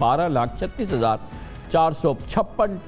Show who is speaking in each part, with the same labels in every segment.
Speaker 1: 12,36,456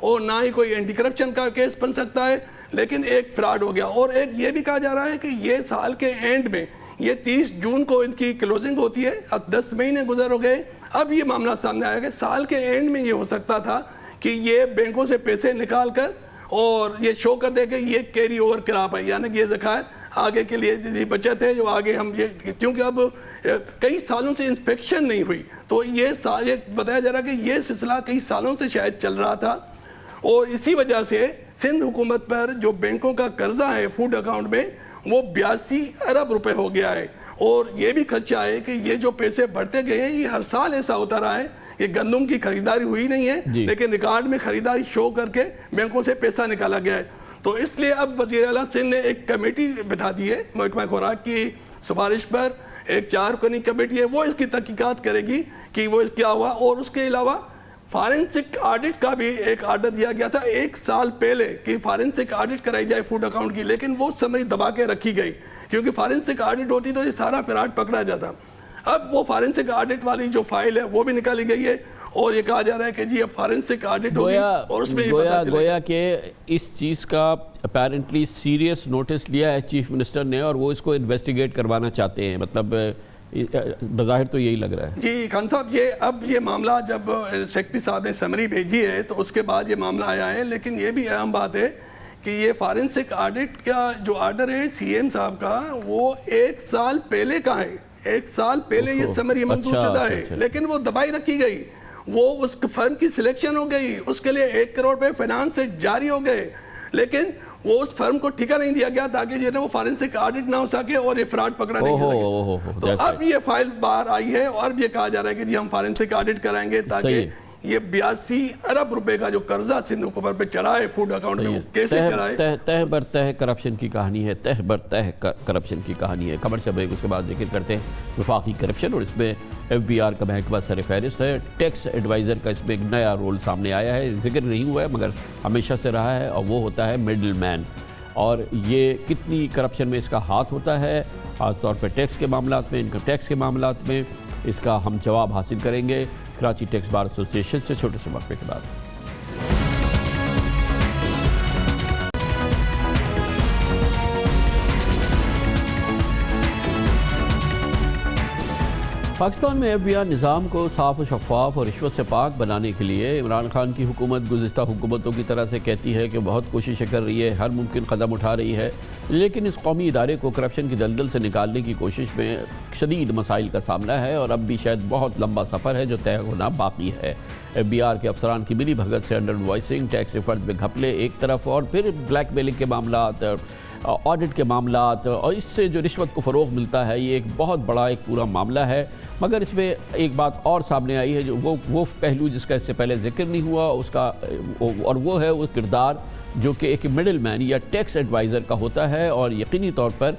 Speaker 2: اور نہ ہی کوئی اینٹی کرپشن کا کیس بن سکتا ہے، لیکن ایک فراڈ ہو گیا۔ اور ایک یہ بھی کہا جا رہا ہے کہ یہ سال کے اینڈ میں، یہ 30 جون کو ان کی کلوزنگ ہوتی ہے، اب 10 مہینے گزر ہو گئے، اب یہ معاملہ سامنے آیا کہ سال کے اینڈ میں یہ ہو سکتا تھا کہ یہ بینکوں سے پیسے نکال کر اور یہ شو کر دے کہ یہ کیری اوور کراپ ہے، یعنی کہ یہ ذخائر آگے کے لیے بچت ہے جو آگے ہم یہ، کیونکہ اب کئی سالوں سے انسپیکشن نہیں ہوئی، تو یہ بتایا جا رہا کہ یہ سلسلہ کئی سالوں سے شاید چل رہا تھا، اور اسی وجہ سے سندھ حکومت پر جو بینکوں کا قرضہ ہے فوڈ اکاؤنٹ میں وہ 82 ارب روپے ہو گیا ہے۔ اور یہ بھی خدشہ ہے کہ یہ جو پیسے بڑھتے گئے ہیں، یہ ہر سال ایسا ہوتا رہا ہے کہ گندم کی خریداری ہوئی نہیں ہے لیکن ریکارڈ میں خریداری شو کر کے بینکوں سے پیسہ نکالا گیا ہے۔ تو اس لیے اب وزیر اعلیٰ سندھ نے ایک کمیٹی بٹھا دی ہے محکمہ خوراک کی سفارش پر، ایک 4 رکنی کمیٹی ہے، وہ اس کی تحقیقات کرے گی کہ وہ کیا ہوا۔ اور اس کے علاوہ فارنسک آڈٹ کا بھی ایک آرڈر دیا گیا تھا 1 سال پہلے کہ فارنسک آڈٹ کرائی جائے فوڈ اکاؤنٹ کی، لیکن وہ سمری دبا کے رکھی گئی کیونکہ فارنسک آڈٹ ہوتی تو یہ سارا فراڈ پکڑا جاتا۔ اب وہ فارنسک آڈٹ والی جو فائل ہے وہ بھی نکالی گئی ہے، اور یہ کہا جا رہا ہے کہ جی اب فارنسک آڈٹ ہوگی اور اس میں
Speaker 1: گویا کہ اس چیز کا اپیرنٹلی سیریس نوٹس لیا ہے چیف منسٹر نے، اور وہ اس کو انویسٹیگیٹ کروانا چاہتے ہیں، مطلب بظاہر تو یہی لگ رہا ہے۔
Speaker 2: جی خان صاحب، اب یہ معاملہ جب سیکرٹری صاحب نے سمری بھیجی ہے تو اس کے بعد یہ معاملہ آیا ہے، لیکن یہ بھی اہم بات ہے کہ یہ فارنسک آڈٹ کا جو آرڈر ہے سی ایم صاحب کا وہ 1 سال پہلے کا ہے، 1 سال پہلے یہ سمری منظور شدہ ہے، لیکن وہ دبائی رکھی گئی، وہ اس فرم کی سلیکشن ہو گئی، اس کے لیے 1 کروڑ روپے فائنانس سے جاری ہو گئے، لیکن وہ اس فرم کو ٹھیکہ نہیں دیا گیا تاکہ جو ہے وہ فارنسک آڈٹ نہ ہو سکے اور یہ فراڈ پکڑا نہیں سکے۔ تو اب یہ فائل باہر آئی ہے اور اب یہ کہا جا رہا ہے کہ جی ہم فارنسک آڈٹ کرائیں گے تاکہ یہ 82 ارب روپے کا جو قرضہ سندھ حکومت پہ چڑھا ہے فوڈ اکاؤنٹ میں وہ کیسے چڑھائے۔
Speaker 1: تہ بر تہ کرپشن کی کہانی ہے، تہ بر تہ کرپشن کی کہانی ہے۔ کمرشل بریک، اس کے بعد ذکر کرتے ہیں وفاقی کرپشن، اور اس میں ایف بی آر کا محکمہ سر فہرست ہے۔ ٹیکس ایڈوائزر کا اس میں ایک نیا رول سامنے آیا ہے، ذکر نہیں ہوا ہے مگر ہمیشہ سے رہا ہے، اور وہ ہوتا ہے مڈل مین، اور یہ کتنی کرپشن میں اس کا ہاتھ ہوتا ہے، خاص طور پہ ٹیکس کے معاملات میں، انکم ٹیکس کے معاملات میں۔ اس کا ہم جواب حاصل کریں گے کراچی ٹیکس بار ایسوسی ایشن سے چھوٹے سے وقفے کے بعد۔ پاکستان میں ایف بی آر نظام کو صاف و شفاف اور رشوت سے پاک بنانے کے لیے عمران خان کی حکومت گزشتہ حکومتوں کی طرح سے کہتی ہے کہ بہت کوششیں کر رہی ہے، ہر ممکن قدم اٹھا رہی ہے، لیکن اس قومی ادارے کو کرپشن کی دلدل سے نکالنے کی کوشش میں شدید مسائل کا سامنا ہے، اور اب بھی شاید بہت لمبا سفر ہے جو طے ہونا باقی ہے۔ ایف بی آر کے افسران کی ملی بھگت سے انڈر انوائسنگ، ٹیکس ریفنڈ میں گھپلے ایک طرف، اور پھر بلیک میلنگ کے معاملات، آڈٹ کے معاملات، اور اس سے جو رشوت کو فروغ ملتا ہے، یہ ایک بہت بڑا ایک پورا معاملہ ہے۔ مگر اس میں ایک بات اور سامنے آئی ہے جو وہ پہلو جس کا اس سے پہلے ذکر نہیں ہوا اس کا، اور وہ ہے وہ کردار جو کہ ایک مڈل مین یا ٹیکس ایڈوائزر کا ہوتا ہے، اور یقینی طور پر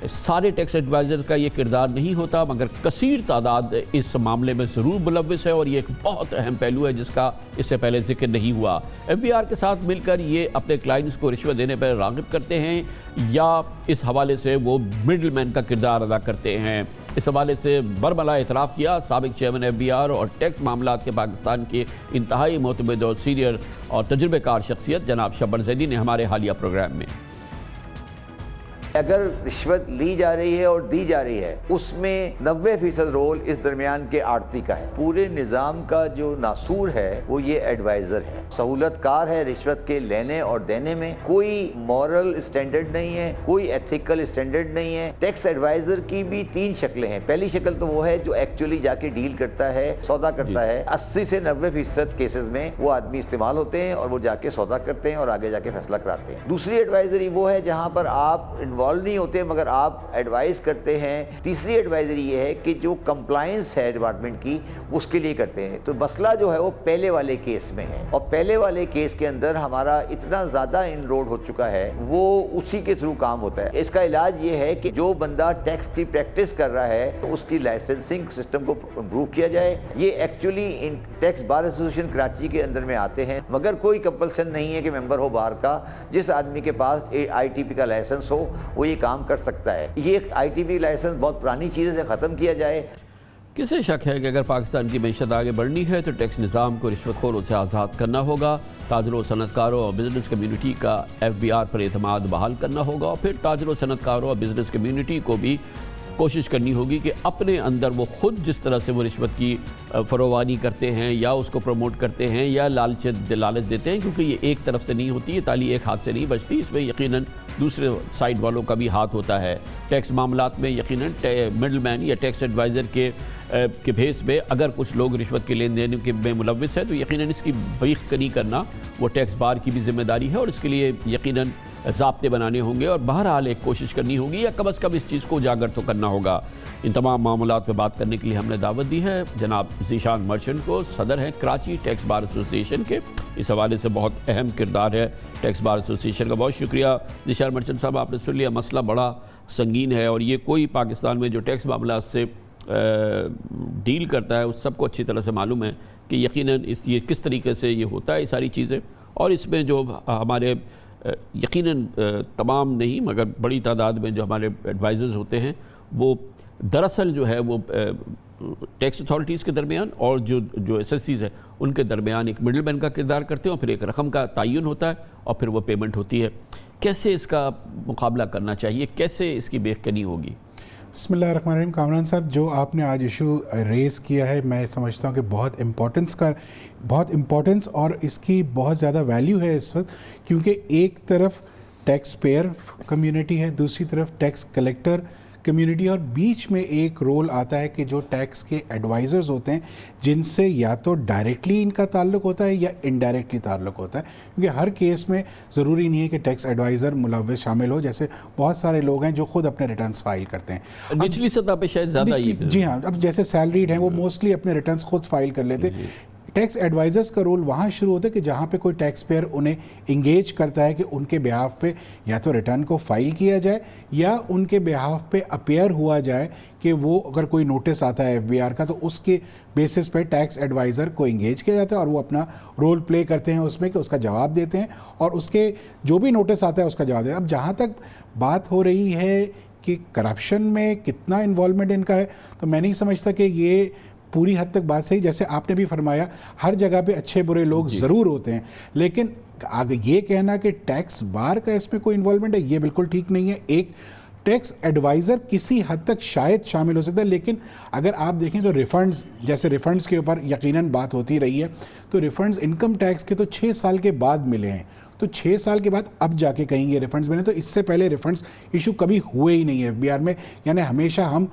Speaker 1: سارے ٹیکس ایڈوائزر کا یہ کردار نہیں ہوتا، مگر کثیر تعداد اس معاملے میں ضرور ملوث ہے، اور یہ ایک بہت اہم پہلو ہے جس کا اس سے پہلے ذکر نہیں ہوا۔ ایف بی آر کے ساتھ مل کر یہ اپنے کلائنٹس کو رشوت دینے پر راغب کرتے ہیں، یا اس حوالے سے وہ مڈل مین کا کردار ادا کرتے ہیں۔ اس حوالے سے برملا اعتراف کیا سابق چیئرمین ایف بی آر اور ٹیکس معاملات کے پاکستان کے انتہائی معتمد اور سینئر اور تجربہ کار شخصیت جناب شبر زیدی نے ہمارے حالیہ پروگرام میں۔
Speaker 3: اگر رشوت لی جا رہی ہے اور دی جا رہی ہے، اس میں 90% رول اس درمیان کے آڑتی کا ہے۔ پورے نظام کا جو ناسور ہے وہ یہ ایڈوائزر ہے، سہولت کار ہے رشوت کے لینے اور دینے میں، کوئی مورل اسٹینڈرڈ نہیں ہے، کوئی ایتھیکل اسٹینڈرڈ نہیں ہے۔ ٹیکس ایڈوائزر کی بھی 3 شکلیں ہیں۔ پہلی شکل تو وہ ہے جو ایکچولی جا کے ڈیل کرتا ہے، سودا کرتا ہے۔ 80 سے 90% کیسز میں وہ آدمی استعمال ہوتے ہیں اور وہ جا کے سودا کرتے ہیں اور آگے جا کے فیصلہ کراتے ہیں۔ دوسری ایڈوائزری وہ ہے جہاں پر آپ انوالو نہیں ہوتے مگر آپ ایڈوائز کرتے ہیں۔ تیسری ایڈوائزری یہ ہے کہ جو کمپلائنس ہے ڈپارٹمنٹ کی اس کے لیے کرتے ہیں۔ تو مسئلہ جو ہے وہ پہلے والے کیس میں ہے، اور پہلے والے کیس کے اندر ہمارا اتنا زیادہ انروڈ ہو چکا ہے، وہ اسی کے تھرو کام ہوتا ہے۔ اس کا علاج یہ ہے کہ جو بندہ ٹیکس کی پریکٹس کر رہا ہے اس کی لائسنسنگ سسٹم کو امپروو کیا جائے۔ یہ ایکچولی ٹیکس بار ایسوسی ایشن کراچی کے اندر میں آتے ہیں، مگر کوئی کمپلسن نہیں ہے کہ ممبر ہو بار کا۔ جس آدمی کے پاس آئی ٹی پی کا لائسنس ہو وہ یہ کام کر سکتا ہے۔ یہ آئی ٹی پی لائسنس بہت پرانی چیز سے ختم کیا جائے۔
Speaker 1: کسے شک ہے کہ اگر پاکستان کی معیشت آگے بڑھنی ہے تو ٹیکس نظام کو رشوت خوروں سے آزاد کرنا ہوگا، تاجروں صنعت کاروں اور بزنس کمیونٹی کا FBR پر اعتماد بحال کرنا ہوگا، اور پھر تاجروں صنعت کاروں اور بزنس کمیونٹی کو بھی کوشش کرنی ہوگی کہ اپنے اندر وہ خود جس طرح سے وہ رشوت کی فروانی کرتے ہیں یا اس کو پروموٹ کرتے ہیں یا لالچ دیتے ہیں، کیونکہ یہ ایک طرف سے نہیں ہوتی، یہ تالی ایک ہاتھ سے نہیں بجتی، اس میں یقیناً دوسرے سائیڈ والوں کا بھی ہاتھ ہوتا ہے۔ ٹیکس معاملات میں یقیناً مڈل مین یا ٹیکس ایڈوائزر کے بھیس میں اگر کچھ لوگ رشوت کے لین دین میں ملوث ہے تو یقیناً اس کی بیخ کنی کرنا وہ ٹیکس بار کی بھی ذمہ داری ہے، اور اس کے لیے یقیناً ضابطے بنانے ہوں گے اور بہرحال ایک کوشش کرنی ہوگی یا کم از کم اس چیز کو اجاگر تو کرنا ہوگا۔ ان تمام معاملات پہ بات کرنے کے لیے ہم نے دعوت دی ہے جناب ذیشان مرچنٹ کو، صدر ہیں کراچی ٹیکس بار ایسوسی ایشن کے۔ اس حوالے سے بہت اہم کردار ہے ٹیکس بار ایسوسی ایشن کا۔ بہت شکریہ ذیشان مرچنٹ صاحب، آپ نے سن لیا، مسئلہ بڑا سنگین ہے اور یہ کوئی پاکستان میں جو ٹیکس معاملات سے ڈیل کرتا ہے اس سب کو اچھی طرح سے معلوم ہے کہ یقیناً یہ کس طریقے سے یہ ہوتا ہے یہ ساری چیزیں، اور اس میں جو ہمارے یقیناً تمام نہیں مگر بڑی تعداد میں جو ہمارے ایڈوائزرز ہوتے ہیں وہ دراصل جو ہے وہ ٹیکس اتھارٹیز کے درمیان اور جو ایس ایس سیز ہیں ان کے درمیان ایک مڈل مین کا کردار کرتے ہیں، اور پھر ایک رقم کا تعین ہوتا ہے اور پھر وہ پیمنٹ ہوتی ہے۔ کیسے اس کا مقابلہ کرنا چاہیے، کیسے اس کی بیخ کنی ہوگی؟
Speaker 4: بسم اللہ الرحمن الرحیم۔ کامران صاحب، جو آپ نے آج ایشو ریز کیا ہے میں سمجھتا ہوں کہ بہت امپورٹنس اور اس کی بہت زیادہ ویلیو ہے اس وقت، کیونکہ ایک طرف ٹیکس پیئر کمیونٹی ہے، دوسری طرف ٹیکس کلیکٹر کمیونٹی، اور بیچ میں ایک رول آتا ہے کہ جو ٹیکس کے ایڈوائزرز ہوتے ہیں جن سے یا تو ڈائریکٹلی ان کا تعلق ہوتا ہے یا انڈائریکٹلی تعلق ہوتا ہے، کیونکہ ہر کیس میں ضروری نہیں ہے کہ ٹیکس ایڈوائزر ملوث شامل ہو، جیسے بہت سارے لوگ ہیں جو خود اپنے ریٹرنز فائل کرتے ہیں
Speaker 1: نچلی سطح پہ شاید زیادہ ہی۔
Speaker 4: جی ہاں، اب جیسے سیلریڈ ہیں وہ موسٹلی اپنے ریٹرنز خود فائل کر لیتے ہیں۔ ٹیکس ایڈوائزرز کا رول وہاں شروع ہوتا ہے کہ جہاں پہ کوئی ٹیکس پیئر انہیں انگیج کرتا ہے کہ ان کے بیہاف پہ یا تو ریٹرن کو فائل کیا جائے یا ان کے بیہاف پہ اپیئر ہوا جائے کہ وہ اگر کوئی نوٹس آتا ہے FBR کا تو اس کے بیسس پہ ٹیکس ایڈوائزر کو انگیج کیا جاتا ہے اور وہ اپنا رول پلے کرتے ہیں اس میں کہ اس کا جواب دیتے ہیں اور اس کے جو بھی نوٹس آتا ہے اس کا جواب دیتے ہیں۔ اب جہاں تک بات ہو رہی ہے کہ کرپشن میں کتنا انوالومنٹ ان کا ہے، تو میں نہیں سمجھتا کہ یہ پوری حد تک بات صحیح، جیسے آپ نے بھی فرمایا ہر جگہ پہ اچھے برے لوگ ضرور ہوتے ہیں، لیکن یہ کہنا کہ ٹیکس بار کا اس میں کوئی انوالومنٹ ہے یہ بالکل ٹھیک نہیں ہے۔ ایک ٹیکس ایڈوائزر کسی حد تک شاید شامل ہو سکتا ہے، لیکن اگر آپ دیکھیں تو ریفنڈز، جیسے ریفنڈز کے اوپر یقیناً بات ہوتی رہی ہے، تو ریفنڈز انکم ٹیکس کے تو 6 سال کے بعد ملے ہیں، تو 6 سال کے بعد اب جا کے کہیں گے ریفنڈز ملے، تو اس سے پہلے ریفنڈز ایشو کبھی ہوئے ہی نہیں ہے FBR میں، یعنی ہمیشہ ہم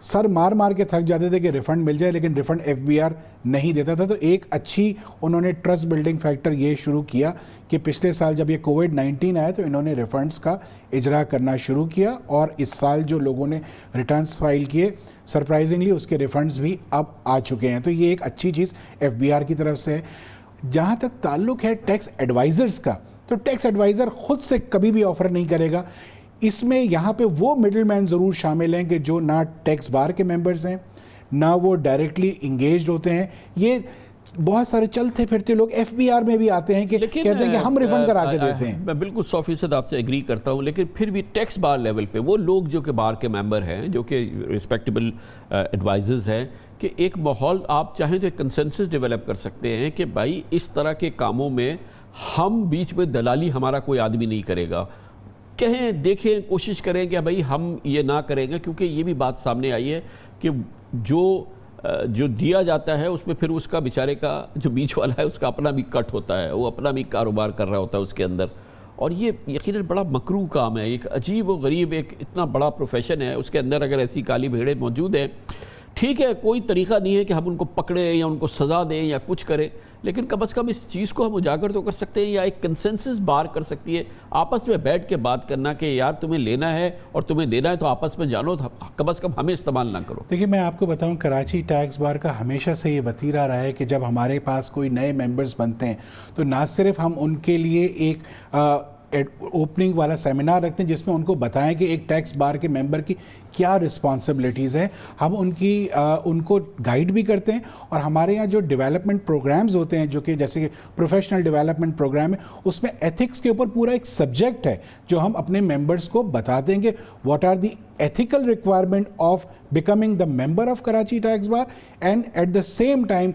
Speaker 4: سر مار کے تھک جاتے تھے کہ ریفنڈ مل جائے، لیکن ریفنڈ FBR نہیں دیتا تھا۔ تو ایک اچھی انہوں نے ٹرسٹ بلڈنگ فیکٹر یہ شروع کیا کہ پچھلے سال جب یہ کووڈ-19 آیا تو انہوں نے ریفنڈز کا اجرا کرنا شروع کیا، اور اس سال جو لوگوں نے ریٹرنز فائل کیے سرپرائزنگلی اس کے ریفنڈز بھی اب آ چکے ہیں، تو یہ ایک اچھی چیز FBR کی طرف سے ہے۔ جہاں تک تعلق ہے ٹیکس ایڈوائزرز کا، تو ٹیکس ایڈوائزر خود سے کبھی بھی آفر نہیں کرے گا، اس میں یہاں پہ وہ مڈل مین ضرور شامل ہیں کہ جو نہ ٹیکس بار کے ممبرز ہیں نہ وہ ڈائریکٹلی انگیجڈ ہوتے ہیں۔ یہ بہت سارے چلتے پھرتے لوگ FBR میں بھی آتے ہیں کہ کہتے ہیں کہ ہم ریفنڈ کرا کے دیتے ہیں۔
Speaker 1: میں بالکل 100% آپ سے ایگری کرتا ہوں، لیکن پھر بھی ٹیکس بار لیول پہ وہ لوگ جو کہ بار کے ممبر ہیں، جو کہ ریسپیکٹیبل ایڈوائزرز ہیں، کہ ایک ماحول آپ چاہیں تو ایک کنسنسس ڈیولپ کر سکتے ہیں کہ بھائی اس طرح کے کاموں میں ہم بیچ میں دلالی ہمارا کوئی آدمی نہیں کرے گا، کہیں دیکھیں کوشش کریں کہ بھائی ہم یہ نہ کریں گے، کیونکہ یہ بھی بات سامنے آئی ہے کہ جو دیا جاتا ہے اس میں پھر اس کا بیچارے کا جو بیچ والا ہے اس کا اپنا بھی کٹ ہوتا ہے، وہ اپنا بھی کاروبار کر رہا ہوتا ہے اس کے اندر، اور یہ یقیناً بڑا مکروہ کام ہے، ایک عجیب و غریب ایک اتنا بڑا پروفیشن ہے، اس کے اندر اگر ایسی کالی بھیڑیں موجود ہیں، ٹھیک ہے کوئی طریقہ نہیں ہے کہ ہم ان کو پکڑیں یا ان کو سزا دیں یا کچھ کریں، لیکن کم از کم اس چیز کو ہم اجاگر تو کر سکتے ہیں، یا ایک کنسنسس بار کر سکتی ہے آپس میں بیٹھ کے بات کرنا کہ یار تمہیں لینا ہے اور تمہیں دینا ہے تو آپس میں جانو، کم از کم ہمیں استعمال نہ کرو۔
Speaker 4: دیکھیے میں آپ کو بتاؤں کراچی ٹیکس بار کا ہمیشہ سے یہ وتیرہ رہا ہے کہ جب ہمارے پاس کوئی نئے ممبرز بنتے ہیں تو نہ صرف ہم ان کے لیے ایک اوپننگ والا سیمینار رکھتے ہیں جس میں ان کو بتائیں کہ ایک ٹیکس بار کے ممبر کی کیا رسپانسبلٹیز ہیں، ہم ان کو گائیڈ بھی کرتے ہیں، اور ہمارے یہاں جو ڈیولپمنٹ پروگرامز ہوتے ہیں جو کہ جیسے کہ پروفیشنل ڈیولپمنٹ پروگرام ہے، اس میں ایتھکس کے اوپر پورا ایک سبجیکٹ ہے جو ہم اپنے ممبرز کو بتاتے ہیں کہ what are the ethical requirement of becoming the member of Karachi Tax Bar, and at the same time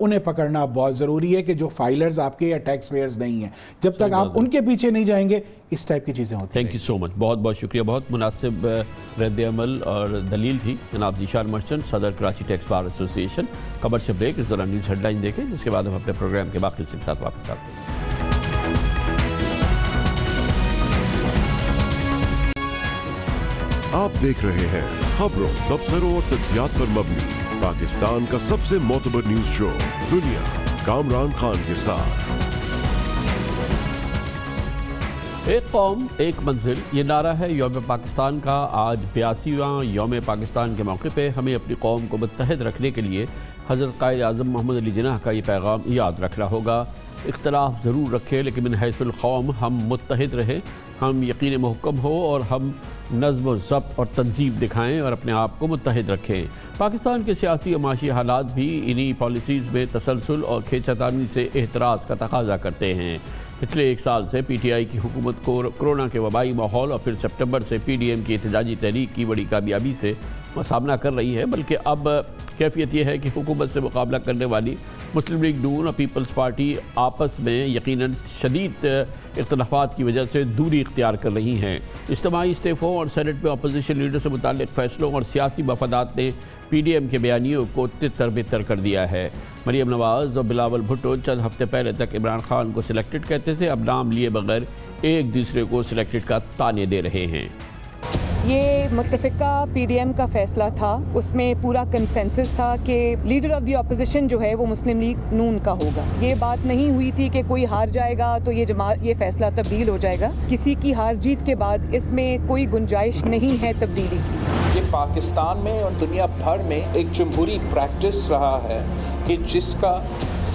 Speaker 4: انہیں پکڑنا بہت ضروری ہے کہ جو فائلرز آپ کے یا ٹیکس پیئرز نہیں ہیں. جب تک آپ ان کے پیچھے نہیں جائیں گے اس ٹائپ کی چیزیں ہوتی ہیں.
Speaker 1: تھینک یو سو مچ, بہت بہت شکریہ. بہت مناسب رد عمل اور دلیل تھی جناب ذیشان مرچنٹ, صدر کراچی ٹیکس بار ایسوسی ایشن. کمرشل بریک, اس دوران نیوز ہیڈ لائن دیکھیں, جس کے بعد ہم اپنے پروگرام کے باقی کے ساتھ واپس آتے ہیں.
Speaker 5: آپ دیکھ رہے ہیں خبروں, تبصروں اور تجزیات پر مبنی پاکستان کا سب سے معتبر نیوز شو دنیا, کامران خان کے ساتھ.
Speaker 1: ایک قوم ایک منزل, یہ نعرہ ہے یوم پاکستان کا. آج 82واں یوم پاکستان کے موقع پہ ہمیں اپنی قوم کو متحد رکھنے کے لیے حضرت قائد اعظم محمد علی جناح کا یہ پیغام یاد رکھنا ہوگا. اختلاف ضرور رکھے لیکن من حیث القوم ہم متحد رہیں, ہم یقین محکم ہو اور ہم نظم و ضبط اور تنظیم دکھائیں اور اپنے آپ کو متحد رکھیں. پاکستان کے سیاسی و معاشی حالات بھی انہی پالیسیز میں تسلسل اور کھینچا تانی سے احتراز کا تقاضا کرتے ہیں. پچھلے ایک سال سے پی ٹی آئی کی حکومت کو کرونا کے وبائی ماحول اور پھر سپٹمبر سے پی ڈی ایم کی احتجاجی تحریک کی بڑی کامیابی سے سامنا کر رہی ہے, بلکہ اب کیفیت یہ ہے کہ حکومت سے مقابلہ کرنے والی مسلم لیگ نون اور پیپلز پارٹی آپس میں یقیناً شدید اختلافات کی وجہ سے دوری اختیار کر رہی ہیں. اجتماعی استعفوں اور سینٹ میں اپوزیشن لیڈر سے متعلق فیصلوں اور سیاسی مفادات نے پی ڈی ایم کے بیانیوں کو تتر بتر کر دیا ہے. مریم نواز اور بلاول بھٹو چند ہفتے پہلے تک عمران خان کو سلیکٹڈ کہتے تھے, اب نام لیے بغیر ایک دوسرے کو سلیکٹڈ کا تانے دے رہے ہیں.
Speaker 6: یہ متفقہ پی ڈی ایم کا فیصلہ تھا, اس میں پورا کنسنسس تھا کہ لیڈر آف دی اپوزیشن جو ہے وہ مسلم لیگ نون کا ہوگا. یہ بات نہیں ہوئی تھی کہ کوئی ہار جائے گا تو یہ فیصلہ تبدیل ہو جائے گا. کسی کی ہار جیت کے بعد اس میں کوئی گنجائش نہیں ہے تبدیلی کی.
Speaker 7: یہ پاکستان میں اور دنیا بھر میں ایک جمہوری پریکٹس رہا ہے کہ جس کا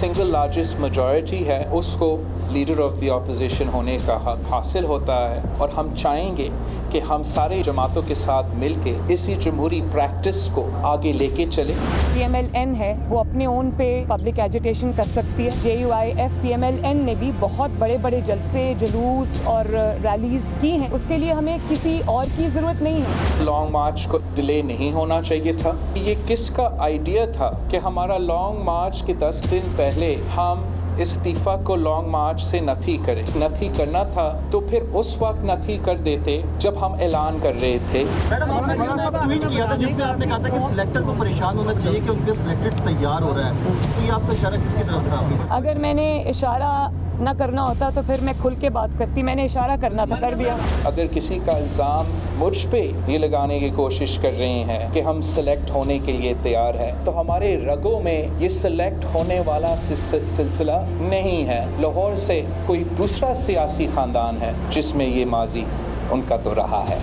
Speaker 7: سنگل لارجسٹ میجورٹی ہے اس کو لیڈر آف دی اپوزیشن ہونے کا حق حاصل ہوتا ہے, اور ہم چاہیں گے کہ ہم سارے جماعتوں کے ساتھ مل کے اسی جمہوری پریکٹس کو آگے لے کے چلیں.
Speaker 6: پی ایم ایل این ہے وہ اپنے اون پہ پبلک ایجوٹیشن کر سکتی ہے. J U I F P M L N نے بھی بہت بڑے بڑے جلسے, جلوس اور ریلیز کی ہیں, اس کے لیے ہمیں کسی اور کی ضرورت نہیں ہے.
Speaker 7: لانگ مارچ کو ڈیلے نہیں ہونا چاہیے تھا. یہ کس کا آئیڈیا تھا کہ ہمارا لانگ مارچ کے 10 دن پہلے ہم استعفیٰ کو لانگ مارچ سے نفی کریں؟ نفی کرنا تھا تو پھر اس وقت نفی کر دیتے جب ہم اعلان کر رہے تھے.
Speaker 8: میڈم آپ نے ٹویٹ کیا تھا جس میں آپ نے کہا تھا کہ سلیکٹر کو پریشان ہونا چاہیے کہ ان کے سلیکٹڈ تیار ہو رہا ہے, تو یہ آپ کا اشارہ کس کی طرف تھا؟
Speaker 6: اگر میں نے اشارہ نہ کرنا ہوتا تو پھر میں کھل کے بات کرتی. میں نے اشارہ کرنا تھا, کر دیا.
Speaker 7: اگر کسی کا الزام مجھ پہ یہ لگانے کی کوشش کر رہے ہیں کہ ہم سلیکٹ ہونے کے لیے تیار ہیں, تو ہمارے رگوں میں یہ سلیکٹ ہونے والا سلسلہ نہیں ہے. لاہور سے کوئی دوسرا سیاسی خاندان ہے جس میں یہ ماضی ان کا تو رہا ہے.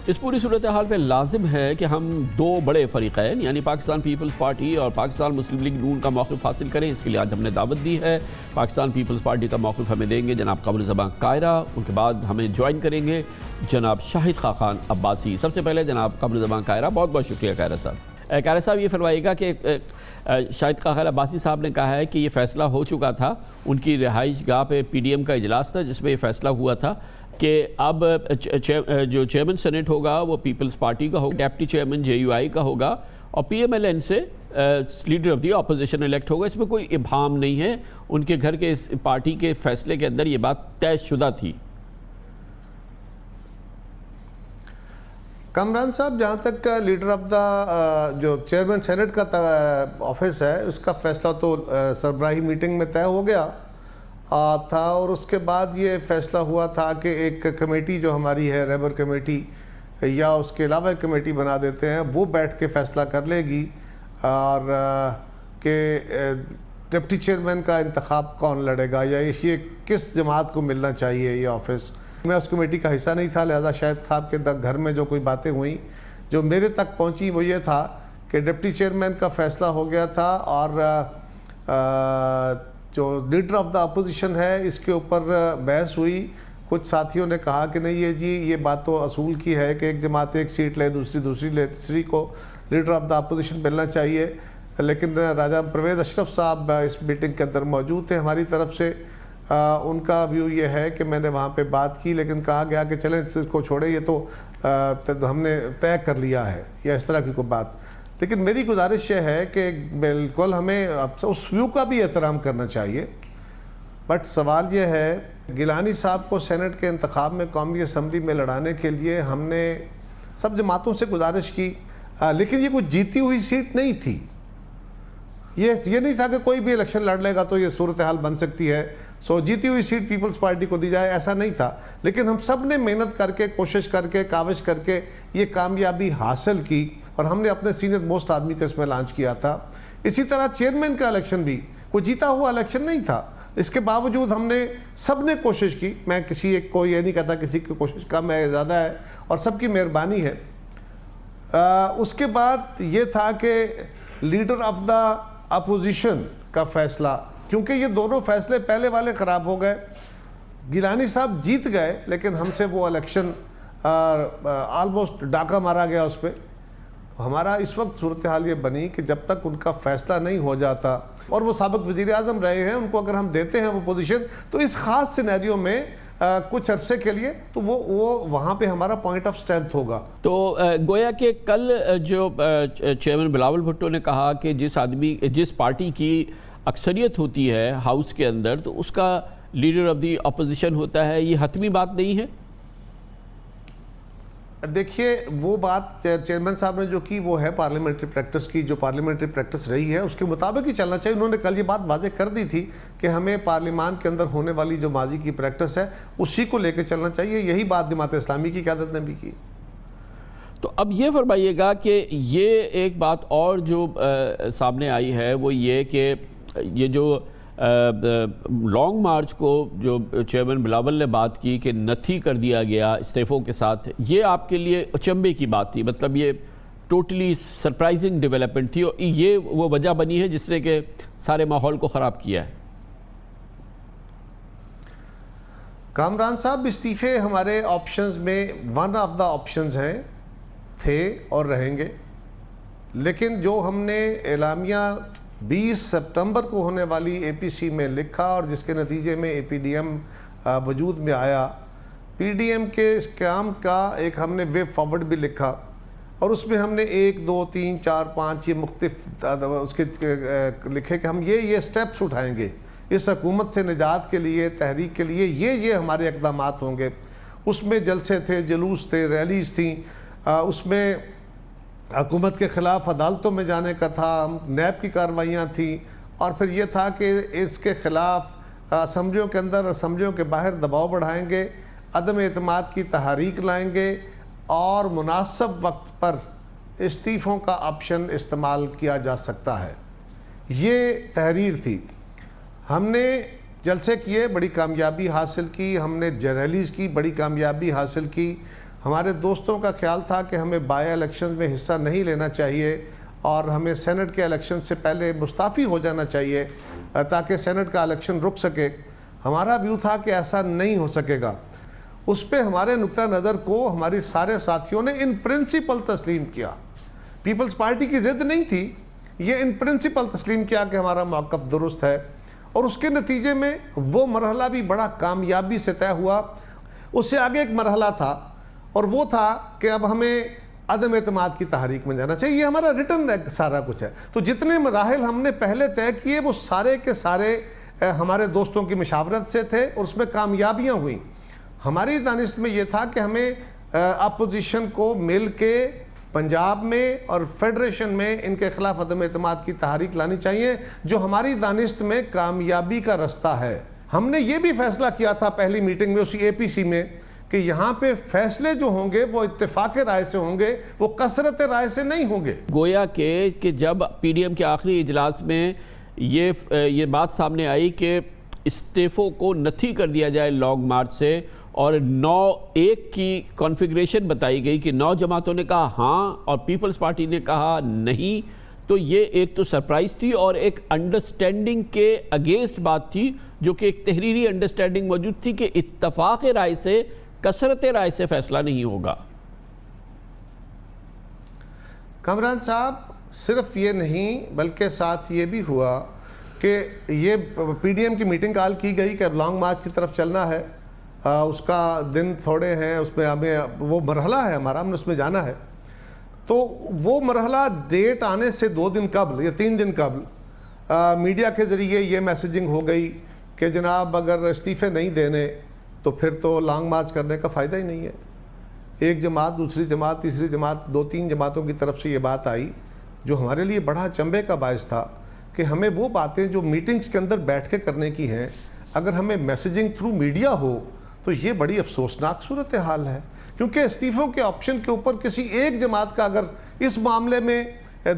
Speaker 1: اس پوری صورتحال پہ لازم ہے کہ ہم دو بڑے فریقین یعنی پاکستان پیپلز پارٹی اور پاکستان مسلم لیگ نون کا موقف حاصل کریں. اس کے لیے آج ہم نے دعوت دی ہے. پاکستان پیپلز پارٹی کا موقف ہمیں دیں گے جناب قمر زمان قاہرہ, ان کے بعد ہمیں جوائن کریں گے جناب شاہد خاقان عباسی. سب سے پہلے جناب قمر زمان قاہرہ, بہت بہت شکریہ قاہرہ صاحب. قاہرہ صاحب یہ فرمائیے گا کہ شاہد خاقان عباسی صاحب نے کہا ہے کہ یہ فیصلہ ہو چکا تھا, ان کی رہائش گاہ پہ پی ڈی ایم کا اجلاس تھا جس میں یہ فیصلہ ہوا تھا کہ اب جو چیئرمین سینٹ ہوگا وہ پیپلز پارٹی کا ہوگا, ڈیپٹی چیئرمین جے یو آئی کا ہوگا, اور پی ایم ایل این سے leader of the opposition elect ہوگا. اس میں کوئی ابہام نہیں ہے, ان کے گھر کے پارٹی کے فیصلے کے اندر یہ بات طے شدہ تھی.
Speaker 9: کامران صاحب, جہاں تک لیڈر آف دا جو چیئرمین سینٹ کا آفس ہے اس کا فیصلہ تو سربراہی میٹنگ میں طے ہو گیا تھا, اور اس کے بعد یہ فیصلہ ہوا تھا کہ ایک کمیٹی جو ہماری ہے ریبر کمیٹی یا اس کے علاوہ کمیٹی بنا دیتے ہیں, وہ بیٹھ کے فیصلہ کر لے گی اور کہ ڈپٹی چیئرمین کا انتخاب کون لڑے گا یا یہ کس جماعت کو ملنا چاہیے یہ آفس. میں اس کمیٹی کا حصہ نہیں تھا, لہذا شاہد صاحب کے گھر میں جو کوئی باتیں ہوئیں جو میرے تک پہنچی وہ یہ تھا کہ ڈپٹی چیئرمین کا فیصلہ ہو گیا تھا, اور جو لیڈر آف دا اپوزیشن ہے اس کے اوپر بحث ہوئی. کچھ ساتھیوں نے کہا کہ نہیں یہ بات تو اصول کی ہے کہ ایک جماعت ایک سیٹ لے, دوسری لے, تیسری کو لیڈر آف دا اپوزیشن ملنا چاہیے. لیکن راجہ پرویز اشرف صاحب اس میٹنگ کے اندر موجود تھے ہماری طرف سے, ان کا ویو یہ ہے کہ میں نے وہاں پہ بات کی لیکن کہا گیا کہ چلیں اس کو چھوڑیں, یہ تو ہم نے طے کر لیا ہے یا اس طرح کی کوئی بات. لیکن میری گزارش یہ ہے کہ بالکل ہمیں اس ویو کا بھی احترام کرنا چاہیے. بٹ سوال یہ ہے گیلانی صاحب کو سینٹ کے انتخاب میں قومی اسمبلی میں لڑانے کے لیے ہم نے سب جماعتوں سے گزارش کی, لیکن یہ کوئی جیتی ہوئی سیٹ نہیں تھی. یہ نہیں تھا کہ کوئی بھی الیکشن لڑ لے گا تو یہ صورتحال بن سکتی ہے, سو جیتی ہوئی سیٹ پیپلز پارٹی کو دی جائے, ایسا نہیں تھا. لیکن ہم سب نے محنت کر کے, کوشش کر کے, کاوش کر کے یہ کامیابی حاصل کی, اور ہم نے اپنے سینئر موسٹ آدمی کو اس میں لانچ کیا تھا. اسی طرح چیئرمین کا الیکشن بھی کوئی جیتا ہوا الیکشن نہیں تھا. اس کے باوجود ہم نے سب نے کوشش کی, میں کسی ایک کو یہ نہیں کہتا کسی کی کوشش کم ہے زیادہ ہے, اور سب کی مہربانی ہے. اس کے بعد یہ تھا کہ لیڈر آف دا اپوزیشن کا فیصلہ, کیونکہ یہ دونوں فیصلے پہلے والے خراب ہو گئے. گیلانی صاحب جیت گئے لیکن ہم سے وہ الیکشن آلموسٹ ڈاکہ مارا گیا اس پہ. ہمارا اس وقت صورتحال یہ بنی کہ جب تک ان کا فیصلہ نہیں ہو جاتا, اور وہ سابق وزیر اعظم رہے ہیں, ان کو اگر ہم دیتے ہیں وہ پوزیشن, تو اس خاص سینیریو میں کچھ عرصے کے لیے تو وہ وہاں پہ ہمارا پوائنٹ آف سٹرینتھ ہوگا.
Speaker 1: تو گویا کہ کل جو چیئرمین بلاول بھٹو نے کہا کہ جس پارٹی کی اکثریت ہوتی ہے ہاؤس کے اندر تو اس کا لیڈر آف دی اپوزیشن ہوتا ہے, یہ حتمی بات نہیں ہے؟
Speaker 9: دیکھیے وہ بات چیئرمین صاحب نے جو کی وہ ہے پارلیمنٹری پریکٹس کی, جو پارلیمنٹری پریکٹس رہی ہے اس کے مطابق ہی چلنا چاہیے. انہوں نے کل یہ بات واضح کر دی تھی کہ ہمیں پارلیمان کے اندر ہونے والی جو ماضی کی پریکٹس ہے اسی کو لے کے چلنا چاہیے. یہی بات جماعت اسلامی کی قیادت نے بھی کی.
Speaker 1: تو اب یہ فرمائیے گا کہ یہ ایک بات اور جو سامنے آئی ہے وہ یہ کہ یہ جو لانگ مارچ کو جو چیئرمین بلاول نے بات کی کہ نتھی کر دیا گیا استعفوں کے ساتھ, یہ آپ کے لیے اچنبے کی بات تھی, مطلب یہ ٹوٹلی سرپرائزنگ ڈیولپمنٹ تھی, اور یہ وہ وجہ بنی ہے جس نے کہ سارے ماحول کو خراب کیا ہے.
Speaker 9: کامران صاحب استعفے ہمارے آپشنز میں ون آف دا آپشنز ہیں, تھے اور رہیں گے. لیکن جو ہم نے اعلامیہ 20 سپتمبر کو ہونے والی اے پی سی میں لکھا اور جس کے نتیجے میں اے پی ڈی ایم وجود میں آیا, پی ڈی ایم کے اس قیام کا ایک ہم نے وے فارورڈ بھی لکھا, اور اس میں ہم نے 1 2 3 4 5 یہ مختلف اس کے لکھے کہ ہم یہ سٹیپس اٹھائیں گے اس حکومت سے نجات کے لیے, تحریک کے لیے, یہ ہمارے اقدامات ہوں گے. اس میں جلسے تھے, جلوس تھے, ریلیز تھیں, اس میں حکومت کے خلاف عدالتوں میں جانے کا تھا, نیب کی کارروائیاں تھیں, اور پھر یہ تھا کہ اس کے خلاف اسمبلیوں کے اندر اسمبلیوں کے باہر دباؤ بڑھائیں گے, عدم اعتماد کی تحریک لائیں گے, اور مناسب وقت پر استعفوں کا آپشن استعمال کیا جا سکتا ہے. یہ تحریر تھی. ہم نے جلسے کیے, بڑی کامیابی حاصل کی, ہم نے ریلیز کی, بڑی کامیابی حاصل کی. ہمارے دوستوں کا خیال تھا کہ ہمیں بائی الیکشنز میں حصہ نہیں لینا چاہیے اور ہمیں سینٹ کے الیکشن سے پہلے مستعفی ہو جانا چاہیے تاکہ سینٹ کا الیکشن رک سکے. ہمارا ویو تھا کہ ایسا نہیں ہو سکے گا. اس پہ ہمارے نقطہ نظر کو ہماری سارے ساتھیوں نے ان پرنسپل تسلیم کیا. پیپلز پارٹی کی ضد نہیں تھی, یہ ان پرنسپل تسلیم کیا کہ ہمارا موقف درست ہے, اور اس کے نتیجے میں وہ مرحلہ بھی بڑا کامیابی سے طے ہوا. اس سے آگے ایک مرحلہ تھا, اور وہ تھا کہ اب ہمیں عدم اعتماد کی تحریک میں جانا چاہیے. یہ ہمارا ریٹرن سارا کچھ ہے. تو جتنے مراحل ہم نے پہلے طے کیے وہ سارے کے سارے ہمارے دوستوں کی مشاورت سے تھے, اور اس میں کامیابیاں ہوئیں. ہماری دانست میں یہ تھا کہ ہمیں اپوزیشن کو مل کے پنجاب میں اور فیڈریشن میں ان کے خلاف عدم اعتماد کی تحریک لانی چاہیے, جو ہماری دانست میں کامیابی کا رستہ ہے. ہم نے یہ بھی فیصلہ کیا تھا پہلی میٹنگ میں اسی اے پی سی میں کہ یہاں پہ فیصلے جو ہوں گے وہ اتفاق رائے سے ہوں گے, وہ کثرت رائے سے نہیں ہوں گے.
Speaker 1: گویا کہ جب پی ڈی ایم کے آخری اجلاس میں یہ بات سامنے آئی کہ استعفوں کو نتھی کر دیا جائے لانگ مارچ سے, اور 9-1 کی کانفیگریشن بتائی گئی کہ 9 جماعتوں نے کہا ہاں اور پیپلز پارٹی نے کہا نہیں, تو یہ ایک تو سرپرائز تھی اور ایک انڈرسٹینڈنگ کے اگینسٹ بات تھی, جو کہ ایک تحریری انڈرسٹینڈنگ موجود تھی کہ اتفاق رائے سے, کثرت رائے سے فیصلہ نہیں ہوگا.
Speaker 9: کامران صاحب صرف یہ نہیں بلکہ ساتھ یہ بھی ہوا کہ یہ پی ڈی ایم کی میٹنگ کال کی گئی کہ اب لانگ مارچ کی طرف چلنا ہے, اس کا دن تھوڑے ہیں, اس میں ہمیں وہ مرحلہ ہے ہمارا, ہم نے اس میں جانا ہے. تو وہ مرحلہ ڈیٹ آنے سے 2 دن قبل یا 3 دن قبل میڈیا کے ذریعے یہ میسیجنگ ہو گئی کہ جناب اگر استعفے نہیں دینے تو پھر تو لانگ مارچ کرنے کا فائدہ ہی نہیں ہے. ایک جماعت، دوسری جماعت، تیسری جماعت، 2-3 جماعتوں کی طرف سے یہ بات آئی جو ہمارے لیے بڑا چنبے کا باعث تھا کہ ہمیں وہ باتیں جو میٹنگز کے اندر بیٹھ کے کرنے کی ہیں اگر ہمیں میسیجنگ تھرو میڈیا ہو تو یہ بڑی افسوسناک صورتحال ہے. کیونکہ استعفوں کے آپشن کے اوپر کسی ایک جماعت کا اگر اس معاملے میں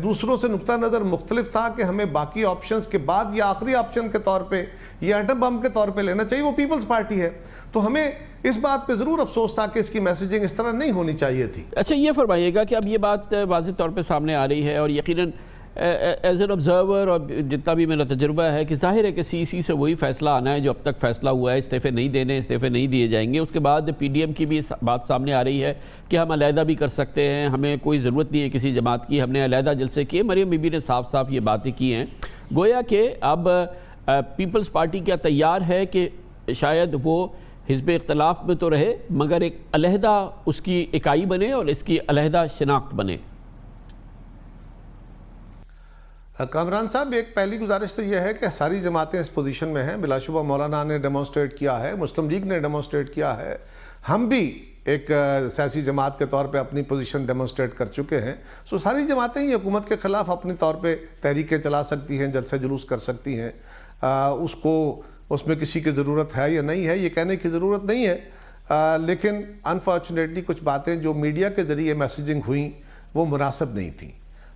Speaker 9: دوسروں سے نقطہ نظر مختلف تھا کہ ہمیں باقی آپشنز کے بعد یا آخری آپشن کے طور پہ یا ایٹم بم کے طور پہ لینا چاہیے، وہ پیپلز پارٹی ہے. تو ہمیں اس بات پہ ضرور افسوس تھا کہ اس کی میسیجنگ اس طرح نہیں ہونی چاہیے تھی.
Speaker 1: اچھا یہ فرمائیے گا کہ اب یہ بات واضح طور پہ سامنے آ رہی ہے اور یقیناً ایز این آبزرور اور جتنا بھی میرا تجربہ ہے کہ ظاہر ہے کہ سی سی سے وہی فیصلہ آنا ہے جو اب تک فیصلہ ہوا ہے. استعفے نہیں دینے، استعفے نہیں دیے جائیں گے. اس کے بعد پی ڈی ایم کی بھی بات سامنے آ رہی ہے کہ ہم علیحدہ بھی کر سکتے ہیں، ہمیں کوئی ضرورت نہیں ہے کسی جماعت کی، ہم نے علیحدہ جلسے کیے. مریم بی بی نے صاف صاف یہ باتیں کی ہیں. گویا کہ اب پیپلز پارٹی کیا تیار ہے کہ شاید وہ حزب اختلاف میں تو رہے مگر ایک علیحدہ اس کی اکائی بنے اور اس کی علیحدہ شناخت بنے؟
Speaker 9: کامران صاحب، ایک پہلی گزارش تو یہ ہے کہ ساری جماعتیں اس پوزیشن میں ہیں. بلا شبہ مولانا نے ڈیمونسٹریٹ کیا ہے، مسلم لیگ نے ڈیمونسٹریٹ کیا ہے، ہم بھی ایک سیاسی جماعت کے طور پہ اپنی پوزیشن ڈیمونسٹریٹ کر چکے ہیں. سو ساری جماعتیں ہی حکومت کے خلاف اپنی طور پہ تحریکیں چلا سکتی ہیں، جلسے جلوس کر سکتی ہیں. اس میں کسی کی ضرورت ہے یا نہیں ہے یہ کہنے کی ضرورت نہیں ہے. لیکن انفارچونیٹلی کچھ باتیں جو میڈیا کے ذریعے میسیجنگ ہوئیں وہ مناسب نہیں تھیں.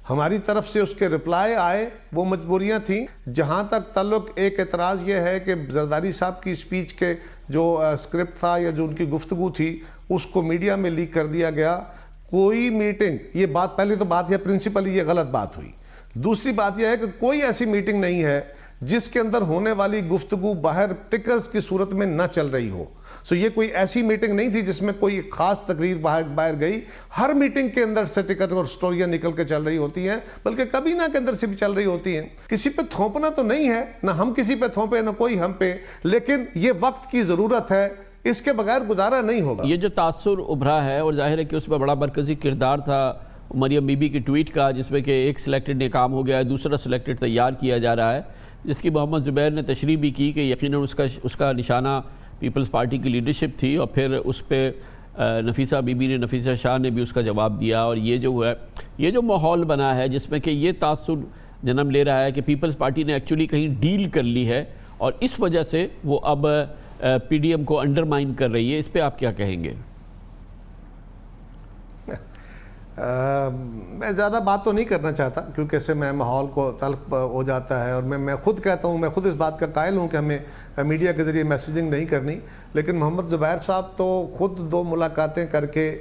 Speaker 9: ہماری طرف سے اس کے رپلائی آئے، وہ مجبوریاں تھیں. جہاں تک تعلق ایک اعتراض یہ ہے کہ زرداری صاحب کی اسپیچ کے جو اسکرپٹ تھا یا جو ان کی گفتگو تھی اس کو میڈیا میں لیک کر دیا گیا. کوئی میٹنگ، یہ بات پہلی تو بات یہ پرنسپلی یہ غلط بات ہوئی. دوسری بات یہ ہے کہ کوئی ایسی میٹنگ نہیں ہے جس کے اندر ہونے والی گفتگو باہر ٹکرز کی صورت میں نہ چل رہی ہو. سو یہ کوئی ایسی میٹنگ نہیں تھی جس میں کوئی خاص تقریر باہر گئی. ہر میٹنگ کے اندر سے ٹکر اور سٹوریاں نکل کے چل رہی ہوتی ہیں، بلکہ کابینہ کے اندر سے بھی چل رہی ہوتی ہیں. کسی پہ تھوپنا تو نہیں ہے، نہ ہم کسی پہ تھوپے نہ کوئی ہم پہ، لیکن یہ وقت کی ضرورت ہے، اس کے بغیر گزارا نہیں ہوگا.
Speaker 1: یہ جو تاثر ابھرا ہے اور ظاہر ہے کہ اس میں بڑا مرکزی کردار تھا مریم بی بی کی ٹویٹ کا، جس میں کہ ایک سلیکٹڈ نے کام ہو گیا ہے، دوسرا سلیکٹڈ تیار کیا جا رہا ہے، جس کی محمد زبیر نے تشریح بھی کی کہ یقیناً اس کا نشانہ پیپلز پارٹی کی لیڈرشپ تھی. اور پھر اس پہ نفیسہ بی بی نے، نفیسہ شاہ نے بھی اس کا جواب دیا. اور یہ جو ماحول بنا ہے جس میں کہ یہ تاثر جنم لے رہا ہے کہ پیپلز پارٹی نے ایکچولی کہیں ڈیل کر لی ہے اور اس وجہ سے وہ اب پی ڈی ایم کو انڈرمائن کر رہی ہے، اس پہ آپ کیا کہیں گے؟
Speaker 9: میں زیادہ بات تو نہیں کرنا چاہتا کیونکہ اس سے میں ماحول کو تلخ ہو جاتا ہے. اور میں خود کہتا ہوں، میں خود اس بات کا قائل ہوں کہ ہمیں میڈیا کے ذریعے میسیجنگ نہیں کرنی. لیکن محمد زبیر صاحب تو خود 2 ملاقاتیں کر کے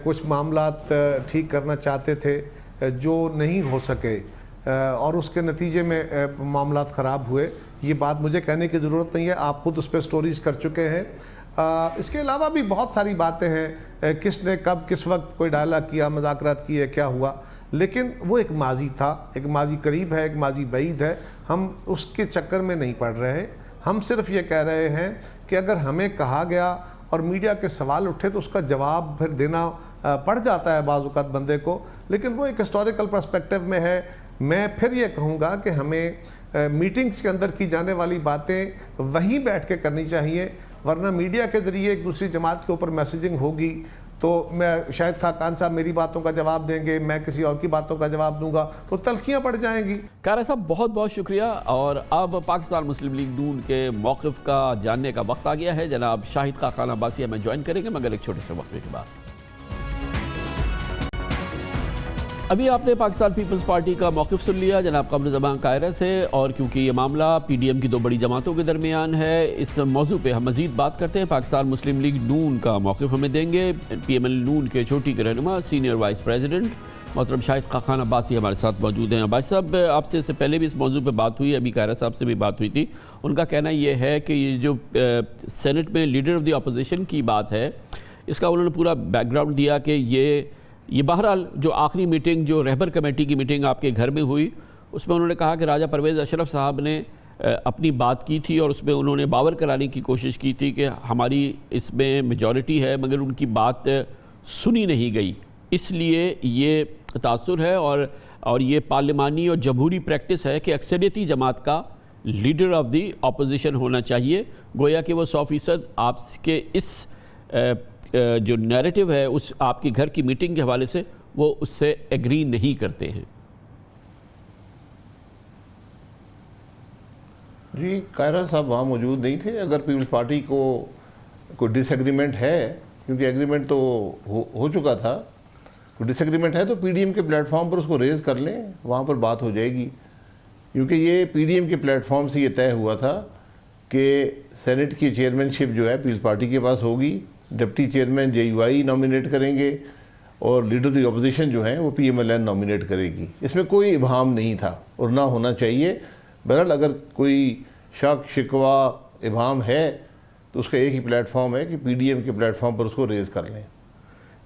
Speaker 9: کچھ معاملات ٹھیک کرنا چاہتے تھے جو نہیں ہو سکے اور اس کے نتیجے میں معاملات خراب ہوئے. یہ بات مجھے کہنے کی ضرورت نہیں ہے، آپ خود اس پہ سٹوریز کر چکے ہیں. اس کے علاوہ بھی بہت ساری باتیں ہیں، کس نے کب کس وقت کوئی ڈائلاگ کیا، مذاکرات کیے، کیا ہوا. لیکن وہ ایک ماضی تھا، ایک ماضی قریب ہے، ایک ماضی بعید ہے. ہم اس کے چکر میں نہیں پڑ رہے ہیں. ہم صرف یہ کہہ رہے ہیں کہ اگر ہمیں کہا گیا اور میڈیا کے سوال اٹھے تو اس کا جواب پھر دینا پڑ جاتا ہے بعض اوقات بندے کو. لیکن وہ ایک ہسٹوریکل پرسپیکٹو میں ہے. میں پھر یہ کہوں گا کہ ہمیں میٹنگز کے اندر کی جانے والی باتیں وہیں بیٹھ کے کرنی چاہیے، ورنہ میڈیا کے ذریعے ایک دوسری جماعت کے اوپر میسیجنگ ہوگی تو میں شاید خاقان صاحب میری باتوں کا جواب دیں گے، میں کسی اور کی باتوں کا جواب دوں گا تو تلخیاں پڑ جائیں گی.
Speaker 1: قاہرہ صاحب بہت بہت شکریہ. اور اب پاکستان مسلم لیگ نون کے موقف کا جاننے کا وقت آ گیا ہے. جناب شاہد خاقان عباسی ہمیں جوائن کریں گے مگر ایک چھوٹے سے وقفے کے بعد. ابھی آپ نے پاکستان پیپلز پارٹی کا موقف سن لیا جناب قمر زمان قاہرہ سے، اور کیونکہ یہ معاملہ پی ڈی ایم کی 2 بڑی جماعتوں کے درمیان ہے، اس موضوع پہ ہم مزید بات کرتے ہیں. پاکستان مسلم لیگ نون کا موقف ہمیں دیں گے پی ایم ایل نون کے چھوٹی کے رہنما سینئر وائس پریزیڈنٹ محترم شاہد خاقان عباسی ہمارے ساتھ موجود ہیں. عباسی صاحب، آپ سے اس سے پہلے بھی اس موضوع پہ بات ہوئی، ابھی قاہرہ صاحب سے بھی بات ہوئی تھی. ان کا کہنا یہ ہے کہ یہ جو سینٹ میں لیڈر آف دی اپوزیشن کی بات ہے، اس کا انہوں نے پورا بیک گراؤنڈ دیا کہ یہ بہرحال جو آخری میٹنگ جو رہبر کمیٹی کی میٹنگ آپ کے گھر میں ہوئی، اس میں انہوں نے کہا کہ راجہ پرویز اشرف صاحب نے اپنی بات کی تھی اور اس میں انہوں نے باور کرانے کی کوشش کی تھی کہ ہماری اس میں میجورٹی ہے مگر ان کی بات سنی نہیں گئی، اس لیے یہ تاثر ہے اور یہ پارلیمانی اور جمہوری پریکٹس ہے کہ اکثریتی جماعت کا لیڈر آف دی اپوزیشن ہونا چاہیے. گویا کہ وہ 100% آپ کے اس جو نیریٹو ہے اس آپ کے گھر کی میٹنگ کے حوالے سے وہ اس سے ایگری نہیں کرتے ہیں.
Speaker 9: جی قاہرہ صاحب وہاں موجود نہیں تھے. اگر پیپلز پارٹی کو کوئی ڈس ایگریمنٹ ہے، کیونکہ ایگریمنٹ تو ہو چکا تھا، کوئی ڈس ایگریمنٹ ہے تو پی ڈی ایم کے پلیٹ فارم پر اس کو ریز کر لیں، وہاں پر بات ہو جائے گی. کیونکہ یہ پی ڈی ایم کے پلیٹ فارم سے یہ طے ہوا تھا کہ سینٹ کی چیئرمین شپ جو ہے پیپلز پارٹی کے پاس ہوگی، deputy chairman J U I nominate کریں گے اور لیڈر دی اپوزیشن جو ہیں وہ P M L N nominate کرے گی. اس میں کوئی ابہام نہیں تھا اور نہ ہونا چاہیے. بہرحال اگر کوئی شک شکوہ ابہام ہے تو اس کا ایک ہی پلیٹ فارم ہے کہ پی ڈی ایم کے پلیٹ فارم پر اس کو ریز کر لیں.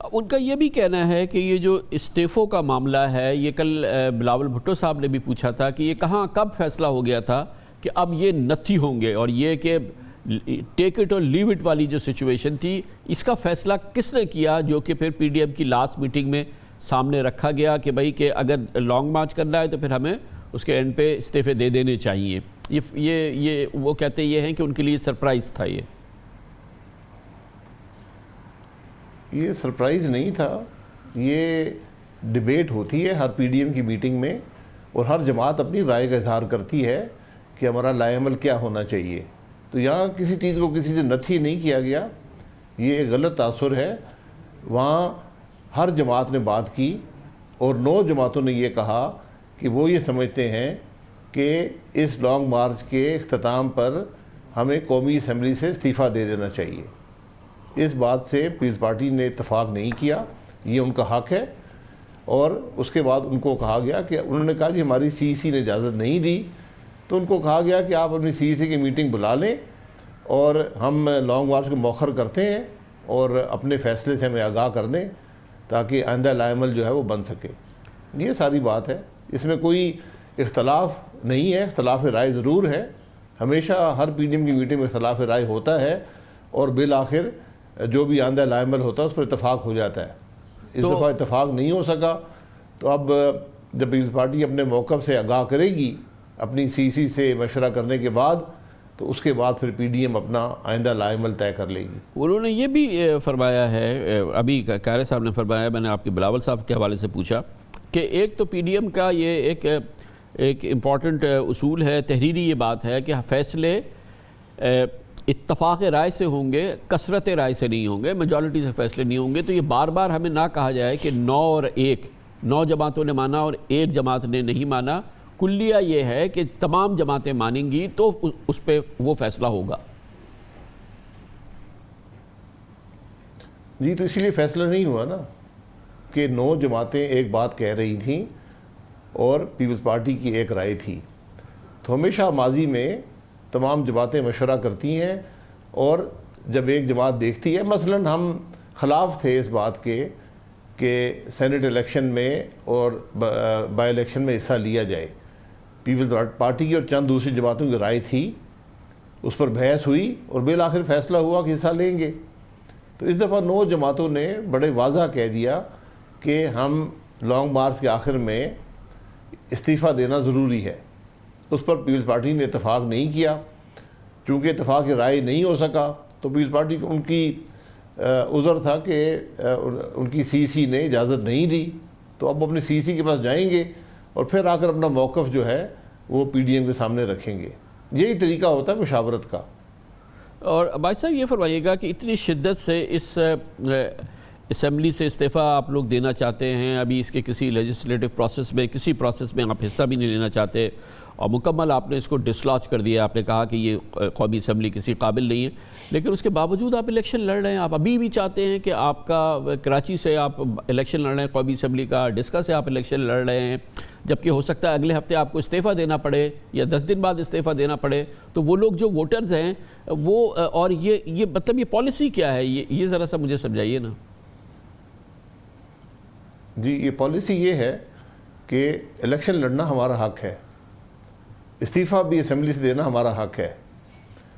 Speaker 1: ان کا یہ بھی کہنا ہے کہ یہ جو استعفوں کا معاملہ ہے، یہ کل بلاول بھٹو صاحب نے بھی پوچھا تھا کہ یہ کہاں کب فیصلہ ہو گیا تھا کہ اب یہ نتھی ہوں گے، اور یہ کہ ٹیک اٹ اور لیو اٹ والی جو سچویشن تھی اس کا فیصلہ کس نے کیا، جو کہ پھر پی ڈی ایم کی لاسٹ میٹنگ میں سامنے رکھا گیا کہ بھائی کہ اگر لانگ مارچ کرنا ہے تو پھر ہمیں اس کے اینڈ پہ استعفے دے دینے چاہیے. یہ وہ کہتے یہ ہیں کہ ان کے لیے سرپرائز تھا.
Speaker 9: یہ سرپرائز نہیں تھا، یہ ڈیبیٹ ہوتی ہے ہر پی ڈی ایم کی میٹنگ میں اور ہر جماعت اپنی رائے کا اظہار کرتی ہے کہ ہمارا لائے عمل کیا ہونا چاہیے. تو یہاں کسی چیز کو کسی سے نتھی نہیں کیا گیا، یہ ایک غلط تاثر ہے. وہاں ہر جماعت نے بات کی اور 9 جماعتوں نے یہ کہا کہ وہ یہ سمجھتے ہیں کہ اس لانگ مارچ کے اختتام پر ہمیں قومی اسمبلی سے استعفیٰ دے دینا چاہیے. اس بات سے پیپلز پارٹی نے اتفاق نہیں کیا، یہ ان کا حق ہے. اور اس کے بعد ان کو کہا گیا کہ انہوں نے کہا کہ ہماری سی سی نے اجازت نہیں دی، تو ان کو کہا گیا کہ آپ اپنی سی سی کی میٹنگ بلا لیں اور ہم لانگ مارچ کو مؤخر کرتے ہیں اور اپنے فیصلے سے ہمیں آگاہ کر دیں تاکہ آئندہ لائے عمل جو ہے وہ بن سکے. یہ ساری بات ہے، اس میں کوئی اختلاف نہیں ہے. اختلاف رائے ضرور ہے، ہمیشہ ہر پی ڈی ایم کی میٹنگ میں اختلاف رائے ہوتا ہے اور بالآخر جو بھی آئندہ لائے عمل ہوتا ہے اس پر اتفاق ہو جاتا ہے. اس دفعہ اتفاق نہیں ہو سکا تو اب جب پیپلز پارٹی اپنے موقف سے آگاہ کرے گی اپنی سی سی سے مشورہ کرنے کے بعد، تو اس کے بعد پھر پی ڈی ایم اپنا آئندہ لائے عمل طے کر لے گی.
Speaker 1: انہوں نے یہ بھی فرمایا ہے، ابھی قاہرہ صاحب نے فرمایا، میں نے آپ کے بلاول صاحب کے حوالے سے پوچھا کہ ایک تو پی ڈی ایم کا یہ ایک امپورٹنٹ اصول ہے، تحریری یہ بات ہے کہ فیصلے اتفاق رائے سے ہوں گے، کثرت رائے سے نہیں ہوں گے، میجورٹی سے فیصلے نہیں ہوں گے. تو یہ بار بار ہمیں نہ کہا جائے کہ 9 اور 1، 9 جماعتوں نے مانا اور 1 جماعت نے نہیں مانا. کلیہ یہ ہے کہ تمام جماعتیں مانیں گی تو اس پہ وہ فیصلہ ہوگا.
Speaker 9: جی تو اسی لیے فیصلہ نہیں ہوا نا کہ 9 جماعتیں ایک بات کہہ رہی تھیں اور پیپلز پارٹی کی ایک رائے تھی. تو ہمیشہ ماضی میں تمام جماعتیں مشورہ کرتی ہیں اور جب ایک جماعت دیکھتی ہے، مثلا ہم خلاف تھے اس بات کے کہ سینٹ الیکشن میں اور بائی الیکشن میں حصہ لیا جائے. پیپلز پارٹی کی اور چند دوسری جماعتوں کی رائے تھی، اس پر بحث ہوئی اور بالآخر فیصلہ ہوا کہ حصہ لیں گے. تو اس دفعہ 9 جماعتوں نے بڑے واضح کہہ دیا کہ ہم لانگ مارچ کے آخر میں استعفیٰ دینا ضروری ہے. اس پر پیپلز پارٹی نے اتفاق نہیں کیا. چونکہ اتفاق رائے نہیں ہو سکا تو پیپلز پارٹی کو ان کی عذر تھا کہ ان کی سی سی نے اجازت نہیں دی. تو اب اپنی سی سی کے پاس جائیں گے اور پھر آ کر اپنا موقف جو ہے وہ پی ڈی ایم کے سامنے رکھیں گے. یہی طریقہ ہوتا ہے مشاورت کا.
Speaker 1: اور بھائی صاحب یہ فرمائیے گا کہ اتنی شدت سے اس اسمبلی سے استعفیٰ آپ لوگ دینا چاہتے ہیں، ابھی اس کے کسی لیجسلیٹو پروسیس میں، کسی پروسیس میں آپ حصہ بھی نہیں لینا چاہتے اور مکمل آپ نے اس کو ڈسلاج کر دیا. آپ نے کہا کہ یہ قومی اسمبلی کسی قابل نہیں ہے، لیکن اس کے باوجود آپ الیکشن لڑ رہے ہیں. آپ ابھی بھی چاہتے ہیں کہ آپ کا کراچی سے آپ الیکشن لڑ رہے ہیں قومی اسمبلی کا، ڈسکا سے آپ الیکشن لڑ رہے ہیں، جبکہ ہو سکتا ہے اگلے ہفتے آپ کو استعفیٰ دینا پڑے یا 10 دن بعد استعفیٰ دینا پڑے. تو وہ لوگ جو ووٹرز ہیں وہ، اور یہ مطلب یہ پالیسی کیا ہے، یہ ذرا سا مجھے سمجھائیے نا.
Speaker 9: جی یہ پالیسی یہ ہے کہ الیکشن لڑنا ہمارا حق ہے، استعفیٰ بھی اسمبلی سے دینا ہمارا حق ہے.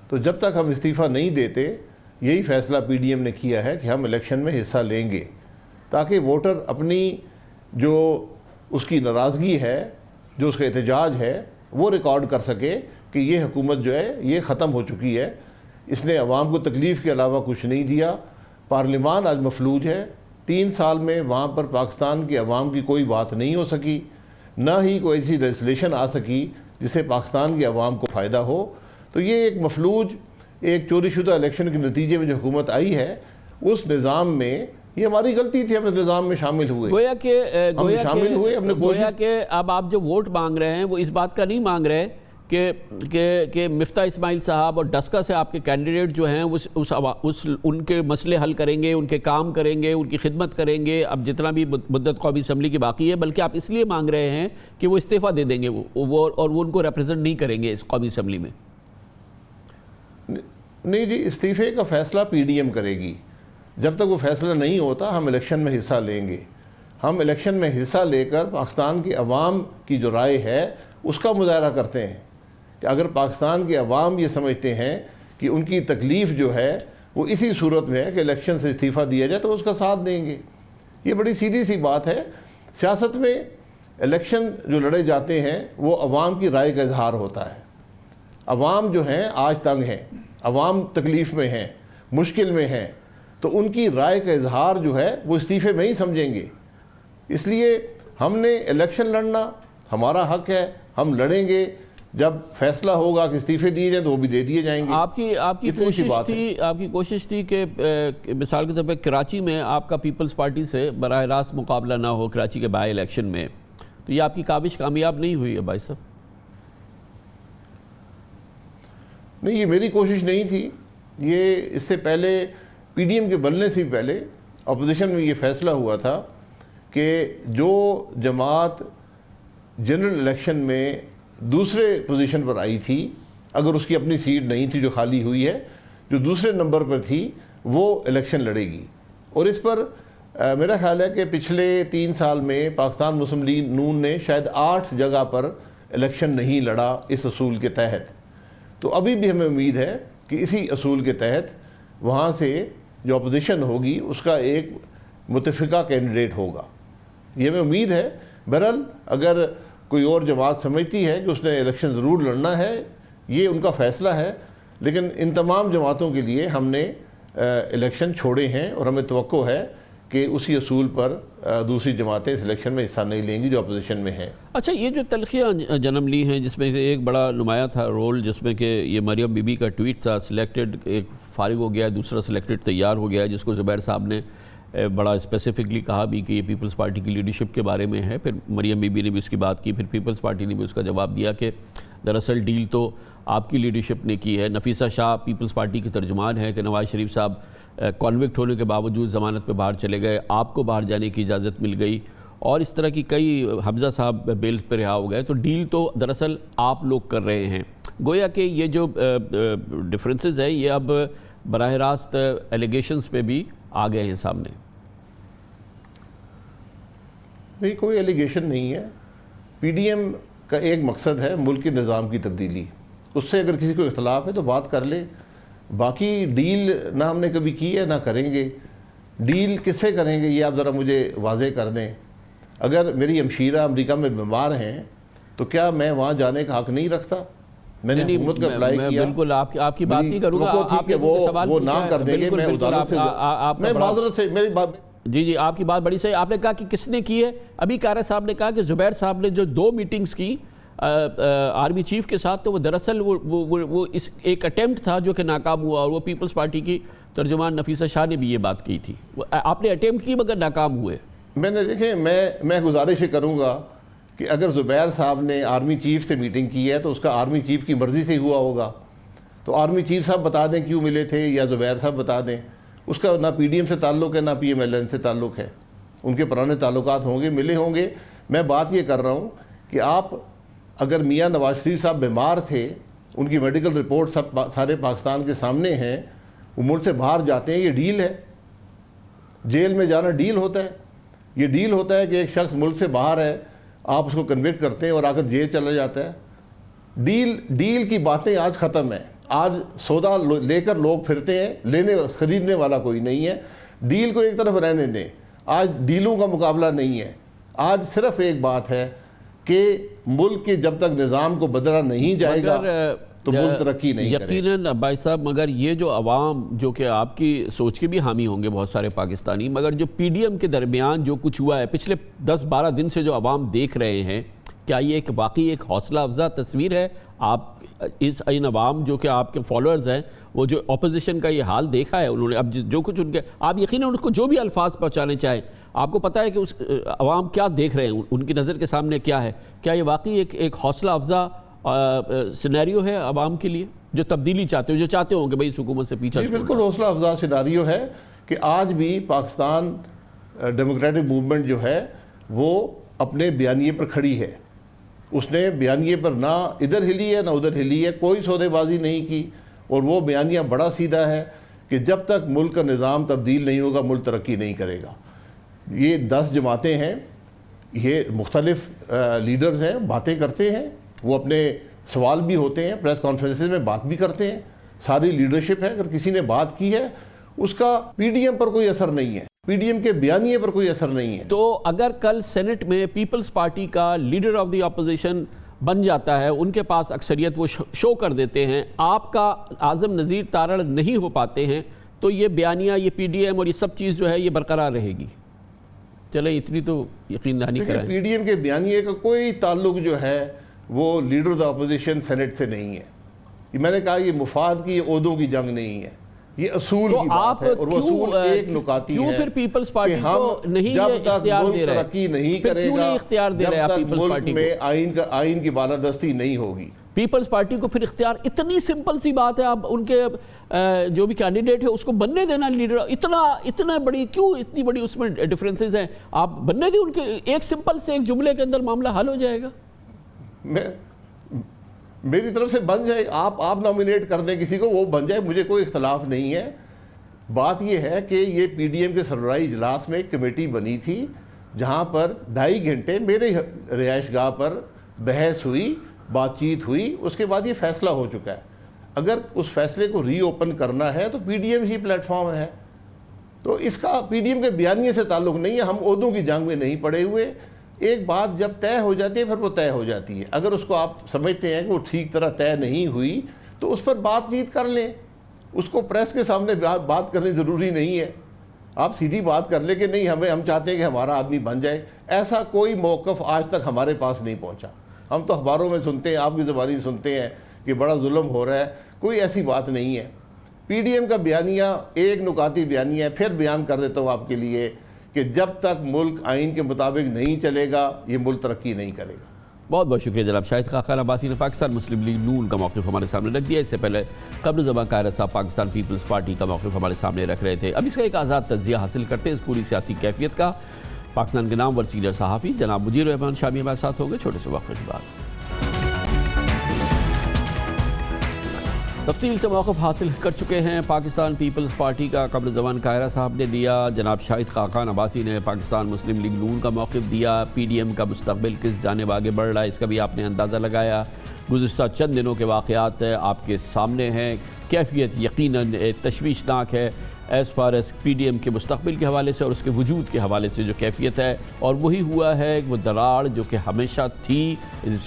Speaker 9: تو جب تک ہم استعفیٰ نہیں دیتے، یہی فیصلہ پی ڈی ایم نے کیا ہے کہ ہم الیکشن میں حصہ لیں گے تاکہ ووٹر اپنی جو اس کی ناراضگی ہے، جو اس کا احتجاج ہے، وہ ریکارڈ کر سکے کہ یہ حکومت جو ہے یہ ختم ہو چکی ہے، اس نے عوام کو تکلیف کے علاوہ کچھ نہیں دیا۔ پارلیمان آج مفلوج ہے، 3 سال میں وہاں پر پاکستان کے عوام کی کوئی بات نہیں ہو سکی، نہ ہی کوئی ایسی لیجسلیشن آ سکی جس سے پاکستان کے عوام کو فائدہ ہو۔ تو یہ ایک مفلوج، ایک چوری شدہ الیکشن کے نتیجے میں جو حکومت آئی ہے، اس نظام میں یہ ہماری غلطی تھی، ہم اس نظام میں شامل ہوئے،
Speaker 1: گویا کہ اب آپ جو ووٹ مانگ رہے ہیں وہ اس بات کا نہیں مانگ رہے کہ مفتاح اسماعیل صاحب اور ڈسکا سے آپ کے کینڈیڈیٹ جو ہیں ان کے مسئلے حل کریں گے، ان کے کام کریں گے، ان کی خدمت کریں گے، اب جتنا بھی مدت قومی اسمبلی کی باقی ہے، بلکہ آپ اس لیے مانگ رہے ہیں کہ وہ استعفیٰ دے دیں گے اور وہ ان کو ریپرزنٹ نہیں کریں گے اس قومی اسمبلی میں۔
Speaker 9: نہیں جی، استعفے کا فیصلہ پی ڈی ایم کرے گی۔ جب تک وہ فیصلہ نہیں ہوتا ہم الیکشن میں حصہ لیں گے۔ ہم الیکشن میں حصہ لے کر پاکستان کے عوام کی جو رائے ہے اس کا مظاہرہ کرتے ہیں کہ اگر پاکستان کے عوام یہ سمجھتے ہیں کہ ان کی تکلیف جو ہے وہ اسی صورت میں ہے کہ الیکشن سے استعفیٰ دیا جائے تو اس کا ساتھ دیں گے۔ یہ بڑی سیدھی سی بات ہے۔ سیاست میں الیکشن جو لڑے جاتے ہیں وہ عوام کی رائے کا اظہار ہوتا ہے۔ عوام جو ہیں آج تنگ ہیں، عوام تکلیف میں ہیں، مشکل میں ہیں، تو ان کی رائے کا اظہار جو ہے وہ استعفے میں ہی سمجھیں گے۔ اس لیے ہم نے الیکشن لڑنا ہمارا حق ہے، ہم لڑیں گے۔ جب فیصلہ ہوگا کہ استعفے دیے جائیں تو وہ بھی دے دیے جائیں گے۔
Speaker 1: آپ کی کوشش تھی کہ مثال کے طور پہ کراچی میں آپ کا پیپلز پارٹی سے براہ راست مقابلہ نہ ہو کراچی کے بائی الیکشن میں، تو یہ آپ کی کاوش کامیاب نہیں ہوئی ہے بھائی صاحب؟
Speaker 9: نہیں، یہ میری کوشش نہیں تھی۔ یہ اس سے پہلے پی ڈی ایم کے بننے سے بھی پہلے اپوزیشن میں یہ فیصلہ ہوا تھا کہ جو جماعت جنرل الیکشن میں دوسرے پوزیشن پر آئی تھی، اگر اس کی اپنی سیٹ نہیں تھی جو خالی ہوئی ہے، جو دوسرے نمبر پر تھی وہ الیکشن لڑے گی۔ اور اس پر میرا خیال ہے کہ پچھلے 3 سال میں پاکستان مسلم لیگ نون نے شاید 8 جگہ پر الیکشن نہیں لڑا اس اصول کے تحت۔ تو ابھی بھی ہمیں امید ہے کہ اسی اصول کے تحت وہاں سے جو اپوزیشن ہوگی اس کا ایک متفقہ کینڈیڈیٹ ہوگا، یہ ہمیں امید ہے۔ بہرحال اگر کوئی اور جماعت سمجھتی ہے کہ اس نے الیکشن ضرور لڑنا ہے، یہ ان کا فیصلہ ہے، لیکن ان تمام جماعتوں کے لیے ہم نے الیکشن چھوڑے ہیں اور ہمیں توقع ہے کہ اسی اصول پر دوسری جماعتیں اس الیکشن میں حصہ نہیں لیں گی جو اپوزیشن میں ہیں۔
Speaker 1: اچھا، یہ جو تلخیاں جنم لی ہیں جس میں ایک بڑا نمایاں تھا رول، جس میں کہ یہ مریم بی بی کا ٹویٹ تھا، سلیکٹڈ ایک فارغ ہو گیا، دوسرا سلیکٹڈ تیار ہو گیا، جس کو زبیر صاحب نے بڑا اسپیسیفکلی کہا بھی کہ یہ پیپلز پارٹی کی لیڈرشپ کے بارے میں ہے۔ پھر مریم بی بی نے بھی اس کی بات کی، پھر پیپلز پارٹی نے بھی اس کا جواب دیا کہ دراصل ڈیل تو آپ کی لیڈرشپ نے کی ہے۔ نفیسہ شاہ پیپلز پارٹی کی ترجمان ہے کہ نواز شریف صاحب کنوکٹ ہونے کے باوجود ضمانت پہ باہر چلے گئے، آپ کو باہر جانے کی اجازت مل گئی، اور اس طرح کی کئی، حمزہ صاحب بیل پہ رہا ہو گئے، تو ڈیل تو دراصل آپ لوگ کر رہے ہیں۔ گویا کہ یہ جو ڈفرینسز ہے یہ اب براہ راست ایلیگیشنز پہ بھی آ گئے ہیں سامنے۔
Speaker 9: نہیں، کوئی ایلیگیشن نہیں ہے۔ پی ڈی ایم کا ایک مقصد ہے ملک کے نظام کی تبدیلی، اس سے اگر کسی کو اختلاف ہے تو بات کر لے۔ باقی ڈیل نہ ہم نے کبھی کی ہے نہ کریں گے۔ ڈیل کس سے کریں گے یہ آپ ذرا مجھے واضح کر دیں۔ اگر میری ہمشیرہ امریکہ میں بیمار ہیں تو کیا میں وہاں جانے کا حق نہیں رکھتا؟ میں نے حکومت کا اپلائی کیا۔
Speaker 1: بالکل آپ کی بات نہیں کروں گا،
Speaker 9: وہ نہ کر دیں گے، میں معذرت سے میری بات۔
Speaker 1: جی آپ کی بات بڑی صحیح۔ آپ نے کہا کہ کس نے کی ہے، ابھی کارا صاحب نے کہا کہ زبیر صاحب نے جو 2 میٹنگز کی آرمی چیف کے ساتھ، تو وہ دراصل وہ اس ایک اٹیمپٹ تھا جو کہ ناکام ہوا، اور وہ پیپلز پارٹی کی ترجمان نفیسہ شاہ نے بھی یہ بات کی تھی۔ آپ نے اٹیمپٹ کی مگر ناکام ہوئے۔
Speaker 9: میں نے دیکھیں، میں گزارش کروں گا کہ اگر زبیر صاحب نے آرمی چیف سے میٹنگ کی ہے تو اس کا آرمی چیف کی مرضی سے ہوا ہوگا، تو آرمی چیف صاحب بتا دیں کیوں ملے تھے، یا زبیر صاحب بتا دیں۔ اس کا نہ پی ڈی ایم سے تعلق ہے نہ پی ایم ایل این سے تعلق ہے، ان کے پرانے تعلقات ہوں گے، ملے ہوں گے۔ میں بات یہ کر رہا ہوں کہ آپ اگر میاں نواز شریف صاحب بیمار تھے، ان کی میڈیکل رپورٹ سارے پاکستان کے سامنے ہیں، وہ ملک سے باہر جاتے ہیں، یہ ڈیل ہے۔ جیل میں جانا ڈیل ہوتا ہے، یہ ڈیل ہوتا ہے کہ ایک شخص ملک سے باہر ہے، آپ اس کو کنوکٹ کرتے ہیں اور آ کر جیل چلا جاتا ہے۔ ڈیل کی باتیں آج ختم ہیں۔ آج سودا لے کر لوگ پھرتے ہیں، خریدنے والا کوئی نہیں ہے۔ ڈیل کو ایک طرف رہنے دیں، آج ڈیلوں کا مقابلہ نہیں ہے۔ آج صرف ایک بات ہے کہ ملک کے جب تک نظام کو بدلا نہیں جائے گا تو ملک ترقی نہیں کرے گا.
Speaker 1: یقیناً عباس صاحب، مگر یہ جو عوام جو کہ آپ کی سوچ کے بھی حامی ہوں گے بہت سارے پاکستانی، مگر جو پی ڈی ایم کے درمیان جو کچھ ہوا ہے پچھلے 10-12 دن سے جو عوام دیکھ رہے ہیں، کیا یہ ایک واقعی ایک حوصلہ افزا تصویر ہے؟ آپ ان عوام جو کہ آپ کے فالوورز ہیں، وہ جو اپوزیشن کا یہ حال دیکھا ہے انہوں نے، اب جو کچھ ان کے، آپ یقیناً ان کو جو بھی الفاظ پہنچانے چاہیں، آپ کو پتہ ہے کہ اس عوام کیا دیکھ رہے ہیں، ان کی نظر کے سامنے کیا ہے. کیا یہ واقعی ایک حوصلہ افزا سینیریو ہے عوام کے لیے جو تبدیلی چاہتے ہو، جو چاہتے ہوں کہ بھئی اس حکومت سے پیچھا چھوڑ؟
Speaker 9: بالکل حوصلہ افزا سینیریو ہے کہ آج بھی پاکستان ڈیموکریٹک موومنٹ جو ہے وہ اپنے بیانیے پر کھڑی ہے. اس نے بیانیے پر نہ ادھر ہلی ہے نہ ادھر ہلی ہے، کوئی سودے بازی نہیں کی، اور وہ بیانیہ بڑا سیدھا ہے کہ جب تک ملک کا نظام تبدیل نہیں ہوگا ملک ترقی نہیں کرے گا. یہ 10 جماعتیں ہیں، یہ مختلف لیڈرز ہیں، باتیں کرتے ہیں، وہ اپنے سوال بھی ہوتے ہیں، پریس کانفرنسز میں بات بھی کرتے ہیں، ساری لیڈرشپ ہے. اگر کسی نے بات کی ہے اس کا پی ڈی ایم پر کوئی اثر نہیں ہے، پی ڈی ایم کے بیانیے پر کوئی اثر نہیں ہے.
Speaker 1: تو اگر کل سینٹ میں پیپلز پارٹی کا لیڈر آف دی اپوزیشن بن جاتا ہے، ان کے پاس اکثریت وہ شو کر دیتے ہیں، آپ کا اعظم نذیر تارڑ نہیں ہو پاتے ہیں، تو یہ بیانیہ، یہ پی ڈی ایم اور یہ سب چیز جو ہے یہ برقرار رہے گی. چلیں اتنی تو یقین دہانی کریں.
Speaker 9: پی ڈی ایم کے بیانیے کا کوئی تعلق جو ہے وہ leader of the opposition senate سے نہیں ہے. میں نے کہا یہ مفاد کی، یہ عہدوں کی جنگ نہیں ہے، یہ اصول کی بات ہے، اور وہ اصول ایک نکاتی ہے.
Speaker 1: کیوں پھر پیپلز پارٹی کو نہیں
Speaker 9: جب
Speaker 1: یہ
Speaker 9: تک
Speaker 1: اختیار دے
Speaker 9: ملک
Speaker 1: رہے؟
Speaker 9: ترقی نہیں کرے گا، جب تک ملک میں آئین کی بالادستی نہیں ہوگی.
Speaker 1: پیپلز پارٹی کو پھر اختیار، اتنی سمپل سی بات ہے، آپ ان کے جو بھی کینڈیڈیٹ ہے اس کو بننے دینا لیڈر. اتنا بڑی کیوں، اتنی بڑی اس میں ڈیفرنسز ہیں؟ آپ بننے دیں ان کے، ایک سمپل سے ایک جملے کے اندر معاملہ حل ہو جائے گا.
Speaker 9: میری طرف سے بن جائے، آپ نامینیٹ کر دیں کسی کو، وہ بن جائے، مجھے کوئی اختلاف نہیں ہے. بات یہ ہے کہ یہ پی ڈی ایم کے سربراہی اجلاس میں ایک کمیٹی بنی تھی جہاں پر 2.5 گھنٹے میرے رہائش گاہ پر بحث ہوئی، بات چیت ہوئی، اس کے بعد یہ فیصلہ ہو چکا ہے. اگر اس فیصلے کو ری اوپن کرنا ہے تو پی ڈی ایم ہی پلیٹ فارم ہے. تو اس کا پی ڈی ایم کے بیانیے سے تعلق نہیں ہے، ہم عہدوں کی جنگ میں نہیں پڑے ہوئے. ایک بات جب طے ہو جاتی ہے پھر وہ طے ہو جاتی ہے. اگر اس کو آپ سمجھتے ہیں کہ وہ ٹھیک طرح طے نہیں ہوئی تو اس پر بات چیت کر لیں. اس کو پریس کے سامنے بات کرنی ضروری نہیں ہے. آپ سیدھی بات کر لیں کہ نہیں، ہم چاہتے ہیں کہ ہمارا آدمی بن جائے. ایسا کوئی موقف آج تک ہمارے پاس نہیں پہنچا. ہم تو اخباروں میں سنتے ہیں، آپ کی زبانی سنتے ہیں کہ بڑا ظلم ہو رہا ہے. کوئی ایسی بات نہیں ہے. پی ڈی ایم کا بیانیہ ایک نکاتی بیانیہ ہے. پھر بیان کر دیتا ہوں آپ کے لیے کہ جب تک ملک آئین کے مطابق نہیں چلے گا یہ ملک ترقی نہیں کرے گا.
Speaker 1: بہت بہت شکریہ جناب شاہد خاقان عباسی نے پاکستان مسلم لیگ نون کا موقف ہمارے سامنے رکھ دیا. اس سے پہلے قبل زبان قاہرہ صاحب پاکستان پیپلز پارٹی کا موقف ہمارے سامنے رکھ رہے تھے. اب اس کا ایک آزاد تجزیہ حاصل کرتے ہیں اس پوری سیاسی کیفیت کا. پاکستان کے نامور سینئر صحافی جناب مجیر الرحمان شامی ہمارے ساتھ ہوں گے چھوٹے سے وقفے کے بعد. تفصیل سے موقف حاصل کر چکے ہیں پاکستان پیپلز پارٹی کا. قبل زبان قاہرہ صاحب نے دیا، جناب شاہد خاقان عباسی نے پاکستان مسلم لیگ نون کا موقف دیا. پی ڈی ایم کا مستقبل کس جانب آگے بڑھ رہا ہے اس کا بھی آپ نے اندازہ لگایا. گزشتہ چند دنوں کے واقعات آپ کے سامنے ہیں. کیفیت یقیناً تشویشناک ہے as far as P D M کے مستقبل کے حوالے سے اور اس کے وجود کے حوالے سے جو کیفیت ہے، اور وہی ہوا ہے وہ دراڑ جو کہ ہمیشہ تھی،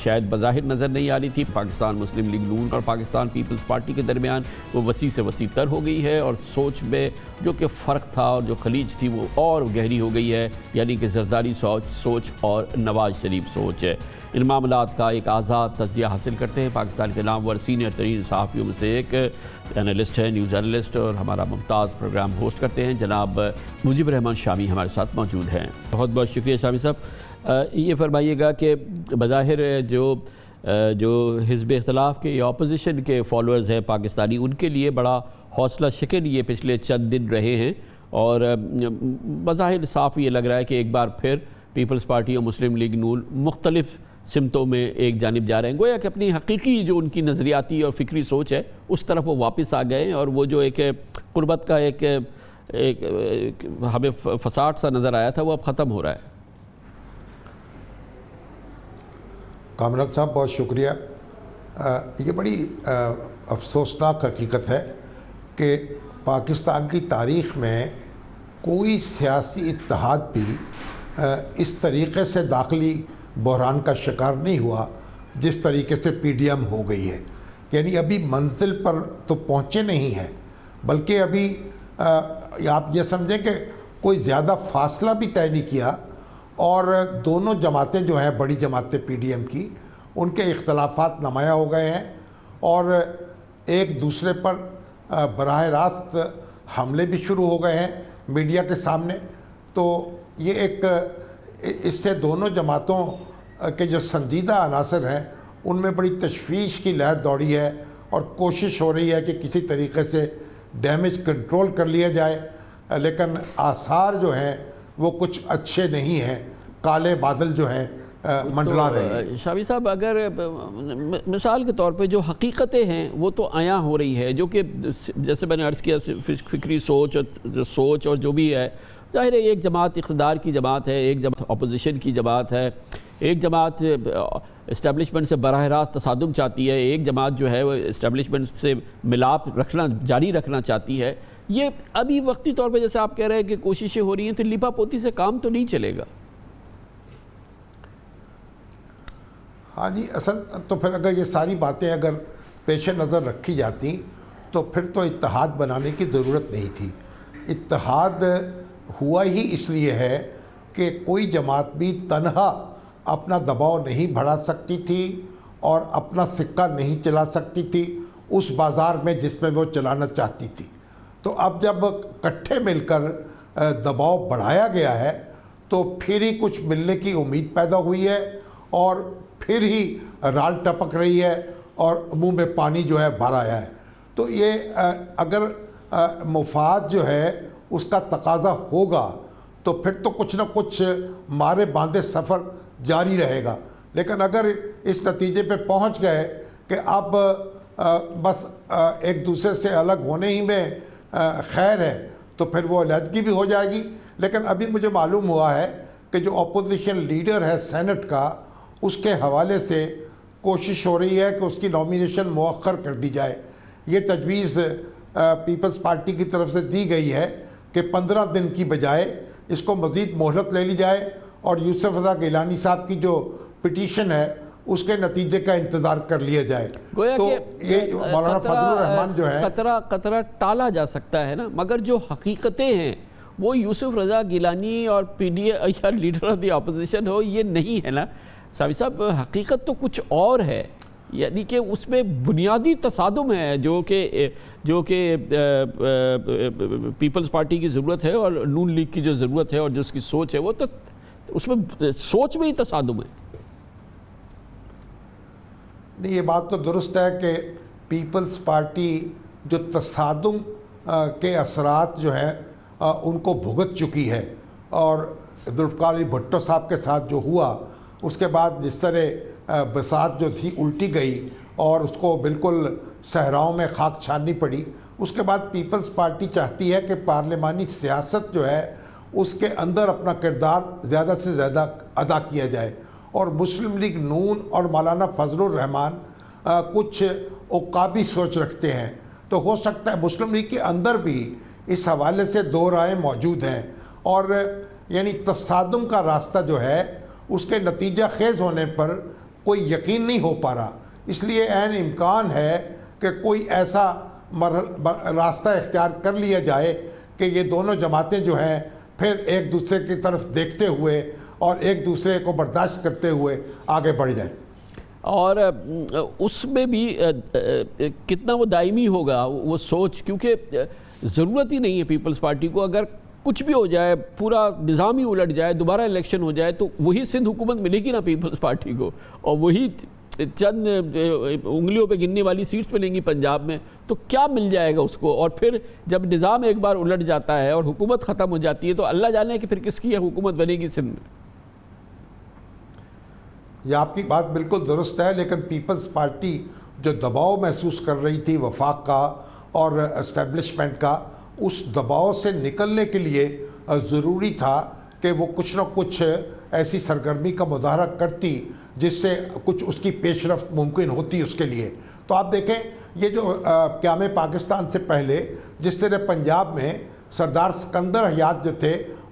Speaker 1: شاید بظاہر نظر نہیں آ رہی تھی پاکستان مسلم لیگ نون اور پاکستان پیپلز پارٹی کے درمیان، وہ وسیع سے وسیع تر ہو گئی ہے. اور سوچ میں جو کہ فرق تھا اور جو خلیج تھی وہ اور گہری ہو گئی ہے، یعنی کہ زرداری سوچ اور نواز شریف سوچ ہے. ان معاملات کا ایک آزاد تجزیہ حاصل کرتے ہیں پاکستان کے نامور سینئر ترین صحافیوں میں سے ایک اینالسٹ ہے، نیوز اینالسٹ، اور ہمارا ممتاز پروگرام ہوسٹ کرتے ہیں جناب مجیب الرحمان شامی ہمارے ساتھ موجود ہیں. بہت بہت شکریہ شامی صاحب. یہ فرمائیے گا کہ بظاہر جو حزب اختلاف کے یا اپوزیشن کے فالوورز ہیں پاکستانی، ان کے لیے بڑا حوصلہ شکن یہ پچھلے چند دن رہے ہیں، اور بظاہر صاف یہ لگ رہا ہے کہ ایک بار پھر پیپلز پارٹی اور مسلم لیگ نون مختلف سمتوں میں ایک جانب جا رہے ہیں. گویا کہ اپنی حقیقی جو ان کی نظریاتی اور فکری سوچ ہے اس طرف وہ واپس آ گئے ہیں، اور وہ جو ایک قربت کا ایک ہمیں فساد سا نظر آیا تھا وہ اب ختم ہو رہا ہے.
Speaker 10: کامران صاحب بہت شکریہ. یہ بڑی افسوسناک حقیقت ہے کہ پاکستان کی تاریخ میں کوئی سیاسی اتحاد بھی اس طریقے سے داخلی بحران کا شکار نہیں ہوا جس طریقے سے پی ڈی ایم ہو گئی ہے. یعنی ابھی منزل پر تو پہنچے نہیں ہیں، بلکہ ابھی آپ یہ سمجھیں کہ کوئی زیادہ فاصلہ بھی طے نہیں کیا، اور دونوں جماعتیں جو ہیں بڑی جماعتیں پی ڈی ایم کی، ان کے اختلافات نمایاں ہو گئے ہیں اور ایک دوسرے پر براہ راست حملے بھی شروع ہو گئے ہیں میڈیا کے سامنے. تو یہ اس سے دونوں جماعتوں کے جو سنجیدہ عناصر ہیں ان میں بڑی تشویش کی لہر دوڑی ہے، اور کوشش ہو رہی ہے کہ کسی طریقے سے ڈیمیج کنٹرول کر لیا جائے، لیکن آثار جو ہیں وہ کچھ اچھے نہیں ہیں. کالے بادل جو ہیں منڈلا رہے ہیں.
Speaker 1: شاوی صاحب، اگر مثال کے طور پہ جو حقیقتیں ہیں وہ تو عیاں ہو رہی ہے، جو کہ جیسے میں نے عرض کیا فکری سوچ اور جو بھی ہے، ظاہر ہے ایک جماعت اقتدار کی جماعت ہے، ایک جماعت اپوزیشن کی جماعت ہے، ایک جماعت اسٹیبلشمنٹ سے براہ راست تصادم چاہتی ہے، ایک جماعت جو ہے وہ اسٹیبلشمنٹ سے ملاپ جاری رکھنا چاہتی ہے. یہ ابھی وقتی طور پہ جیسے آپ کہہ رہے ہیں کہ کوششیں ہو رہی ہیں، تو لیپا پوتی سے کام تو نہیں چلے گا.
Speaker 10: ہاں جی، اصل تو پھر اگر یہ ساری باتیں اگر پیش نظر رکھی جاتی تو پھر تو اتحاد بنانے کی ضرورت نہیں تھی. اتحاد ہوا ہی اس لیے ہے کہ کوئی جماعت بھی تنہا اپنا دباؤ نہیں بڑھا سکتی تھی اور اپنا سکہ نہیں چلا سکتی تھی اس بازار میں جس میں وہ چلانا چاہتی تھی. تو اب جب کٹھے مل کر دباؤ بڑھایا گیا ہے تو پھر ہی کچھ ملنے کی امید پیدا ہوئی ہے، اور پھر ہی رال ٹپک رہی ہے اور منہ میں پانی جو ہے بھر آیا ہے. تو یہ اگر مفاد جو ہے اس کا تقاضا ہوگا تو پھر تو کچھ نہ کچھ مارے باندھے سفر جاری رہے گا. لیکن اگر اس نتیجے پہ پہنچ گئے کہ اب بس ایک دوسرے سے الگ ہونے ہی میں خیر ہے تو پھر وہ علیحدگی بھی ہو جائے گی. لیکن ابھی مجھے معلوم ہوا ہے کہ جو اپوزیشن لیڈر ہے سینٹ کا، اس کے حوالے سے کوشش ہو رہی ہے کہ اس کی نامینیشن مؤخر کر دی جائے. یہ تجویز پیپلز پارٹی کی طرف سے دی گئی ہے کہ 15 دن کی بجائے اس کو مزید مہلت لے لی جائے اور یوسف رضا گیلانی صاحب کی جو پٹیشن ہے اس کے نتیجے کا انتظار کر لیا جائے.
Speaker 1: گویا
Speaker 10: تو
Speaker 1: کہ
Speaker 10: یہ مولانا فضل الرحمان جو ہے
Speaker 1: قطرہ ٹالا جا سکتا ہے نا، مگر جو حقیقتیں ہیں وہ یوسف رضا گیلانی اور پی ڈی اے یا لیڈر آف دی اپوزیشن ہو یہ نہیں ہے نا. شاوی صاحب، حقیقت تو کچھ اور ہے، یعنی کہ اس میں بنیادی تصادم ہے جو کہ پیپلز پارٹی کی ضرورت ہے اور نون لیگ کی جو ضرورت ہے اور جو اس کی سوچ ہے، وہ تو اس میں سوچ میں ہی تصادم ہے.
Speaker 10: نہیں، یہ بات تو درست ہے کہ پیپلز پارٹی جو تصادم کے اثرات جو ہیں ان کو بھگت چکی ہے، اور ذوالفقار علی بھٹو صاحب کے ساتھ جو ہوا اس کے بعد جس طرح بساط جو تھی الٹی گئی اور اس کو بالکل صحراؤں میں خاک چھاننی پڑی، اس کے بعد پیپلز پارٹی چاہتی ہے کہ پارلیمانی سیاست جو ہے اس کے اندر اپنا کردار زیادہ سے زیادہ ادا کیا جائے. اور مسلم لیگ نون اور مولانا فضل الرحمان کچھ عقابی سوچ رکھتے ہیں، تو ہو سکتا ہے مسلم لیگ کے اندر بھی اس حوالے سے دو رائے موجود ہیں، اور یعنی تصادم کا راستہ جو ہے اس کے نتیجہ خیز ہونے پر کوئی یقین نہیں ہو پا رہا. اس لیے عین امکان ہے کہ کوئی ایسا راستہ اختیار کر لیا جائے کہ یہ دونوں جماعتیں جو ہیں پھر ایک دوسرے کی طرف دیکھتے ہوئے اور ایک دوسرے کو برداشت کرتے ہوئے آگے بڑھ جائیں.
Speaker 1: اور اس میں بھی کتنا وہ دائمی ہوگا وہ سوچ، کیونکہ ضرورت ہی نہیں ہے پیپلز پارٹی کو. اگر کچھ بھی ہو جائے، پورا نظام ہی الٹ جائے، دوبارہ الیکشن ہو جائے، تو وہی سندھ حکومت ملے گی نا پیپلز پارٹی کو، اور وہی چند انگلیوں پہ گننے والی سیٹس ملیں گی پنجاب میں. تو کیا مل جائے گا اس کو؟ اور پھر جب نظام ایک بار الٹ جاتا ہے اور حکومت ختم ہو جاتی ہے تو اللہ جانے کہ پھر کس کی حکومت بنے گی سندھ میں.
Speaker 10: یہ آپ کی بات بالکل درست ہے، لیکن پیپلز پارٹی جو دباؤ محسوس کر رہی تھی وفاق کا اور اسٹیبلشمنٹ کا، اس دباؤ سے نکلنے کے لیے ضروری تھا کہ وہ کچھ نہ کچھ ایسی سرگرمی کا مظاہرہ کرتی جس سے کچھ اس کی پیش رفت ممکن ہوتی اس کے لیے. تو آپ دیکھیں یہ جو قیام پاکستان سے پہلے جس طرح پنجاب میں سردار سکندر حیات جو تھے